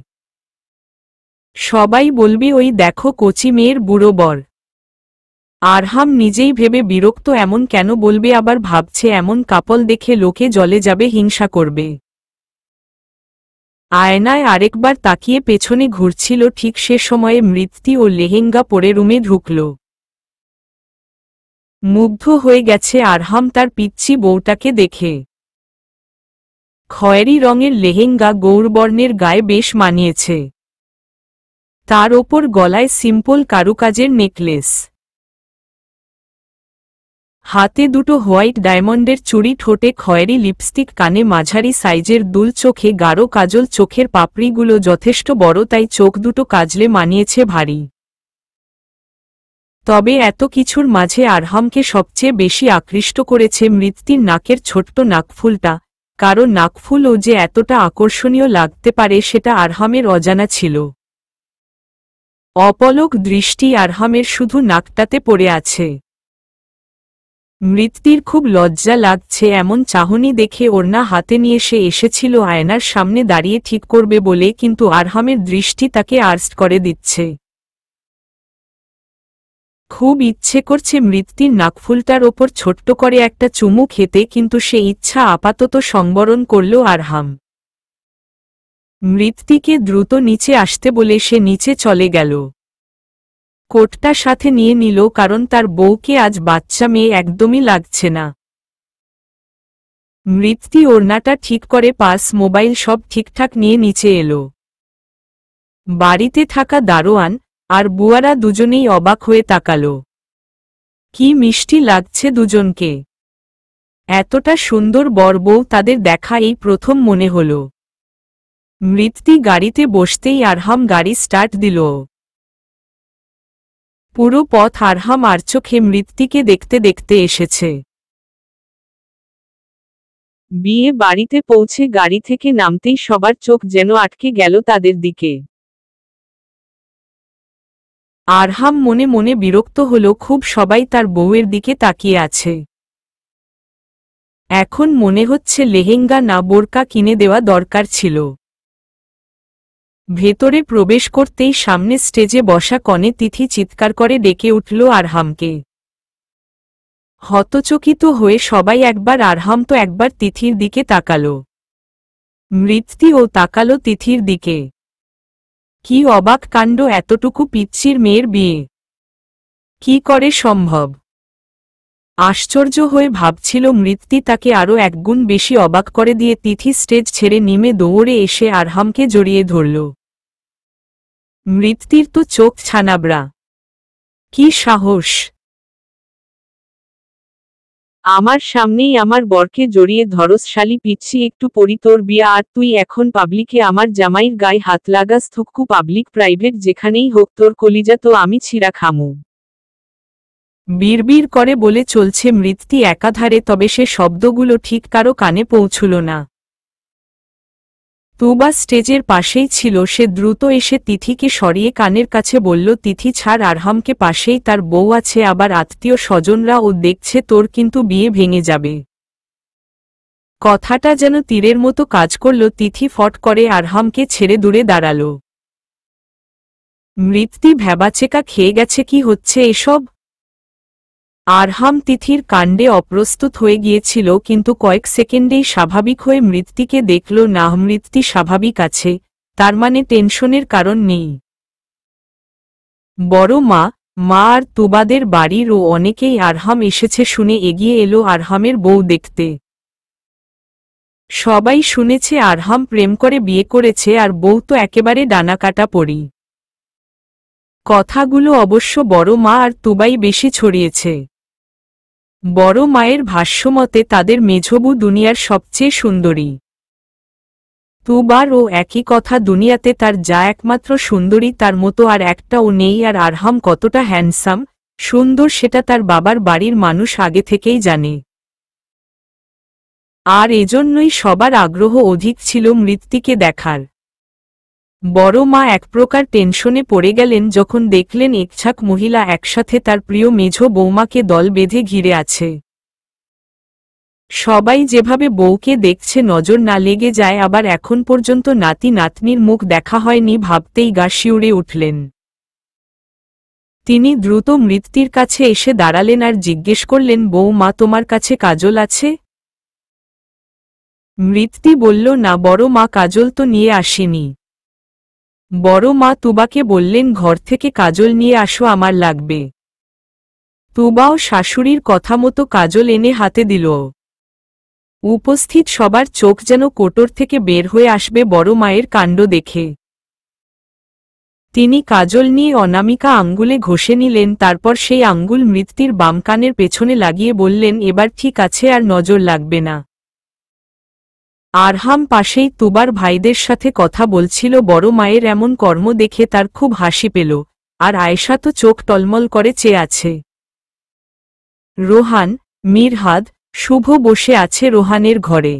সবাই বলবে ওই দেখো কচি মেয়ের বুড়ো বর। আরহাম নিজেই ভেবে বিরক্ত, এমন কেন বলবে, আবার ভাবছে এমন কাপল দেখে লোকে জ্বলে যাবে, হিংসা করবে। আয়নায় আরেকবার তাকিয়ে পেছনে ঘুরছিল, ঠিক সে সময়ে মৃত্যি ও লেহেঙ্গা পরে রুমে ঢুকল। মুগ্ধ হয়ে গেছে আরহাম তার পিচ্চি বউটাকে দেখে। খয়েরি রঙের লেহেঙ্গা গৌরবর্ণের গায়ে বেশ মানিয়েছে। তার ওপর গলায় সিম্পল কারুকাজের নেকলেস, হাতে দুটো হোয়াইট ডায়মন্ডের চুড়ি, ঠোঁটে খয়েরি লিপস্টিক, কানে মাঝারি সাইজের দুল, চোখে গাঢ় কাজল। চোখের পাপড়িগুলো যথেষ্ট বড়, তাই চোখ দুটো কাজলে মানিয়েছে ভারী। তবে এত কিছুর মাঝে আরহামকে সবচেয়ে বেশি আকৃষ্ট করেছে মৃত্যির নাকের ছোট্ট নাকফুলটা। কারো নাকফুলও যে এতটা আকর্ষণীয় লাগতে পারে সেটা আরহামের অজানা ছিল। অপলক দৃষ্টি আরহামের শুধু নাকটাতে পড়ে আছে। মৃত্যির খুব লজ্জা লাগছে, এমন চাহনি দেখে ওড়না হাতে নিয়ে সে এসেছিল আয়নার সামনে দাঁড়িয়ে ঠিক করবে বলে, কিন্তু আরহামের দৃষ্টি তাকে আর্স্ট করে দিচ্ছে। খুব ইচ্ছে করছে মৃত্যির নাকফুলটার ওপর ছোট্ট করে একটা চুমু খেতে, কিন্তু সে ইচ্ছা আপাতত সংবরণ করল আরহাম। মৃত্যিকে দ্রুত নিচে আসতে বলে সে নিচে চলে গেল। কোটটা সাথে নিয়ে নিল কারণ তার বউকে আজ বাচ্চা মেয়ে একদমই লাগছে না। মৃত্যু ওড়নাটা ঠিক করে পাস মোবাইল সব ঠিকঠাক নিয়ে নিচে এলো। বাড়িতে থাকা দারোয়ান আর বুয়ারা দুজনেই অবাক হয়ে তাকালো। কি মিষ্টি লাগছে দুজনকে। এতটা সুন্দর বর বউ তাদের দেখা এই প্রথম মনে হল। মৃত্যু গাড়িতে বসতেই আরহাম গাড়ি স্টার্ট দিল। পুরো পথ আরহাম আর চোখে মৃত্যুকে দেখতে দেখতে এসেছে। বিয়ে বাড়িতে পৌঁছে গাড়ি থেকে নামতেই সবার চোখ যেন আটকে গেল তাদের দিকে। আরহাম মনে মনে বিরক্ত হল, খুব সবাই তার বউয়ের দিকে তাকিয়ে আছে। এখন মনে হচ্ছে লেহেঙ্গা না বোরকা কিনে দেওয়া দরকার ছিল। ভেতরে প্রবেশ করতেই সামনে স্টেজে বসা কনে তিথি চিৎকার করে ডেকে উঠল আরহামকে। হতচকিত হয়ে সবাই একবার আরহাম তো একবার তিথির দিকে তাকালো। মৃত্যুও তাকালো তিথির দিকে। কি অবাক কাণ্ড, এতটুকু পিচ্চির মেয়ের বিয়ে কি করে সম্ভব? আশ্চর্য হয়ে ভাবছিল মৃত্যু, তাকে আরও একগুণ বেশি অবাক করে দিয়ে তিথি স্টেজ ছেড়ে নেমে দৌড়ে এসে আরহামকে জড়িয়ে ধরল। মৃত্যুর তো চোখ ছানাবড়া। কি সাহস! আমার সামনেই আমার বরকে জড়িয়ে ধরস, শালি পিচ্ছি, একটু পরি তোর বিয়া, আর তুই এখন পাবলিকে আমার জামাইয়ের গায়ে হাত লাগাস? থুক্কু, পাবলিক প্রাইভেট যেখানেই হোক, তোর কলিজা তো আমি ছিঁড়া খামু। বিড়বিড় করে বলে চলছে মৃত্যু একাধারে, তবে সে শব্দগুলো ঠিক কারো কানে পৌঁছল না। তুবা স্টেজের পাশেই ছিল, সে দ্রুত এসে তিথিকে সরিয়ে কানের কাছে বলল, তিথি ছাড় আরহামকে, পাশেই তার বউ আছে, আবার আত্মীয় স্বজনরা ও দেখছে, তোর কিন্তু বিয়ে ভেঙে যাবে। কথাটা যেন তীরের মতো কাজ করল। তিথি ফট করে আরহামকে ছেড়ে দূরে দাঁড়াল। মৃত্যু ভ্যাবাচেকা খেয়ে গেছে, কি হচ্ছে এসব? আরহাম তিথির কাণ্ডে অপ্রস্তুত হয়ে গিয়েছিল, কিন্তু কয়েক সেকেন্ডেই স্বাভাবিক হয়ে মৃত্যুকে দেখল। না, মৃত্যু স্বাভাবিক আছে, তার মানে টেনশনের কারণ নেই। বড় মা আর তুবাদের বাড়ির ও অনেকেই আরহাম এসেছে শুনে এগিয়ে এলো আরহামের বউ দেখতে। সবাই শুনেছে আরহাম প্রেম করে বিয়ে করেছে, আর বউ তো একেবারে ডানাকাটা পড়ি। কথাগুলো অবশ্য বড় মা আর তুবাই বেশি ছড়িয়েছে। বড় মায়ের ভাষ্যমতে তাদের মেঝবু দুনিয়ার সবচেয়ে সুন্দরী। তুবারও একই কথা, দুনিয়াতে তার যা একমাত্র সুন্দরী, তার মতো আর একটাও নেই। আর আরহাম কতটা হ্যান্ডসাম, সুন্দর সেটা তার বাবার বাড়ির মানুষ আগে থেকেই জানে। আর এজন্যই সবার আগ্রহ অধিক ছিল মৃত্যুকে দেখার। বড় মা এক প্রকার টেনশনে পড়ে গেলেন যখন দেখলেন একঝাঁক মহিলা একসাথে তার প্রিয় মেঝ বৌমাকে দল বেঁধে ঘিরে আছে। সবাই যেভাবে বউকে দেখছে নজর না লেগে যায়, আবার এখন পর্যন্ত নাতি নাতনির মুখ দেখা হয়নি ভাবতেই গা শিউরে উঠলেন। তিনি দ্রুত মৃত্যুর কাছে এসে দাঁড়ালেন আর জিজ্ঞেস করলেন, বৌমা, তোমার কাছে কাজল আছে? মৃত্যু বলল, না বড় মা, কাজল তো নিয়ে আসেনি। বড় মা তুবাকে বললেন, ঘর থেকে কাজল নিয়ে আসো, আমার লাগবে। তুবাও শাশুড়ির কথা মতো কাজল এনে হাতে দিল। উপস্থিত সবার চোখ যেন কোটর থেকে বের হয়ে আসবে বড় মায়ের কাণ্ড দেখে। তিনি কাজল নিয়ে অনামিকা আঙ্গুলে ঘষে নিলেন, তারপর সেই আঙ্গুল মৃত্যুর বাম কানের পেছনে লাগিয়ে বললেন, এবার ঠিক আছে, আর নজর লাগবে না। আরহাম পাশেই তুবার ভাইদের সাথে কথা বলছিল। বড় মায়ের এমন কর্ম দেখে তার খুব হাসি পেল, আর আয়েশা তো চোখ টলমল করে চেয়ে আছে। রোহান, মিরহাদ, শুভ বসে আছে রোহানের ঘরে।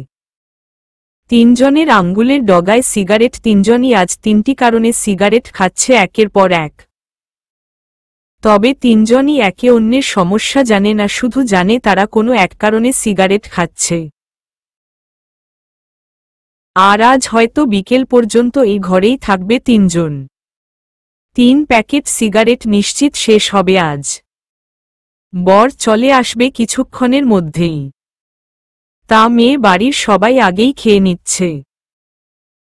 তিনজনের আঙ্গুলের ডগায় সিগারেট, তিনজনই আজ তিনটি কারণে সিগারেট খাচ্ছে একের পর এক। তবে তিনজনই একে অন্যের সমস্যা জানে না, শুধু জানে তারা কোনো এক কারণে সিগারেট খাচ্ছে। আর আজ হয়তো বিকেল পর্যন্ত এই ঘরেই থাকবে তিনজন। 3 প্যাকেট সিগারেট নিশ্চিত শেষ হবে আজ। বর চলে আসবে কিছুক্ষণের মধ্যেই। তা মেয়ে বাড়ির সবাই আগেই খেয়ে নিচ্ছে।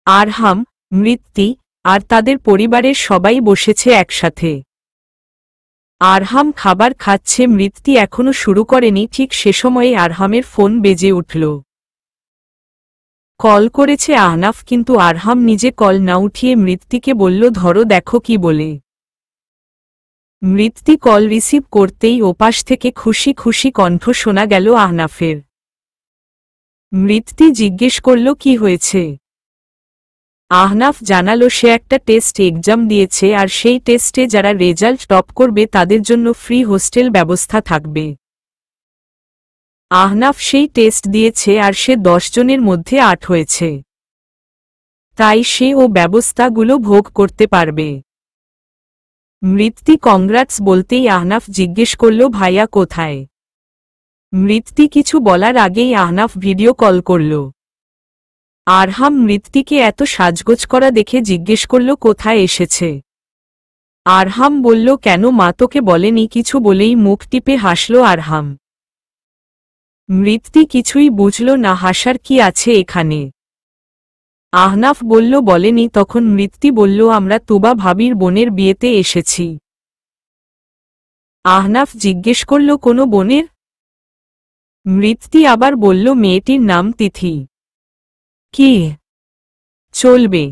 আরহাম, মৃত্যু আর তাদের পরিবারের সবাই বসেছে একসাথে। আরহাম খাবার খাচ্ছে, মৃত্যু এখনো শুরু করেনি। ঠিক সে সময়ে আরহামের ফোন বেজে উঠল। কল করেছে আহনাফ, কিন্তু আরহাম নিজে কল না উঠিয়ে মৃত্যুকে বলল, ধরো দেখো কি বলে। মৃত্যু কল রিসিভ করতেই ওপাশ থেকে খুশি খুশি কণ্ঠ শোনা গেল আহনাফের। মৃত্যু জিজ্ঞেস করল, কি হয়েছে? আহনাফ জানালো সে একটা টেস্ট এক্সাম দিয়েছে, আর সেই টেস্টে যারা রেজাল্ট টপ করবে তাদের জন্য ফ্রি হোস্টেল ব্যবস্থা থাকবে। আহনাফ সেই টেস্ট দিয়েছে আর সে 10 জনের মধ্যে 8 হয়েছে, তাই সে ও ব্যবস্থাগুলো ভোগ করতে পারবে। মৃত্যু কংগ্রাটস বলতেই আহনাফ জিজ্ঞেস করল, ভাইয়া কোথায়? মৃত্যু কিছু বলার আগেই আহনাফ ভিডিও কল করল। আরহাম মৃত্যুকে এত সাজগোজ করা দেখে জিজ্ঞেস করল, কোথায় এসেছে? আরহাম বলল, কেন মা তোকে বলেনি? কিছু বলেই মুখ টিপে হাসল আরহাম। মৃত্যু কিছুই বুঝল না, হাসার কি আছে এখানে? আহনাফ বলল, বলেনি। তখন মৃত্যু বলল, আমরা তুবা ভাবির বোনের বিয়েতে এসেছি। আহনাফ জিজ্ঞেস করল, কোনো বোনের? মৃত্যু আবার বলল, মেয়েটির নাম তিথি। কি চলবে?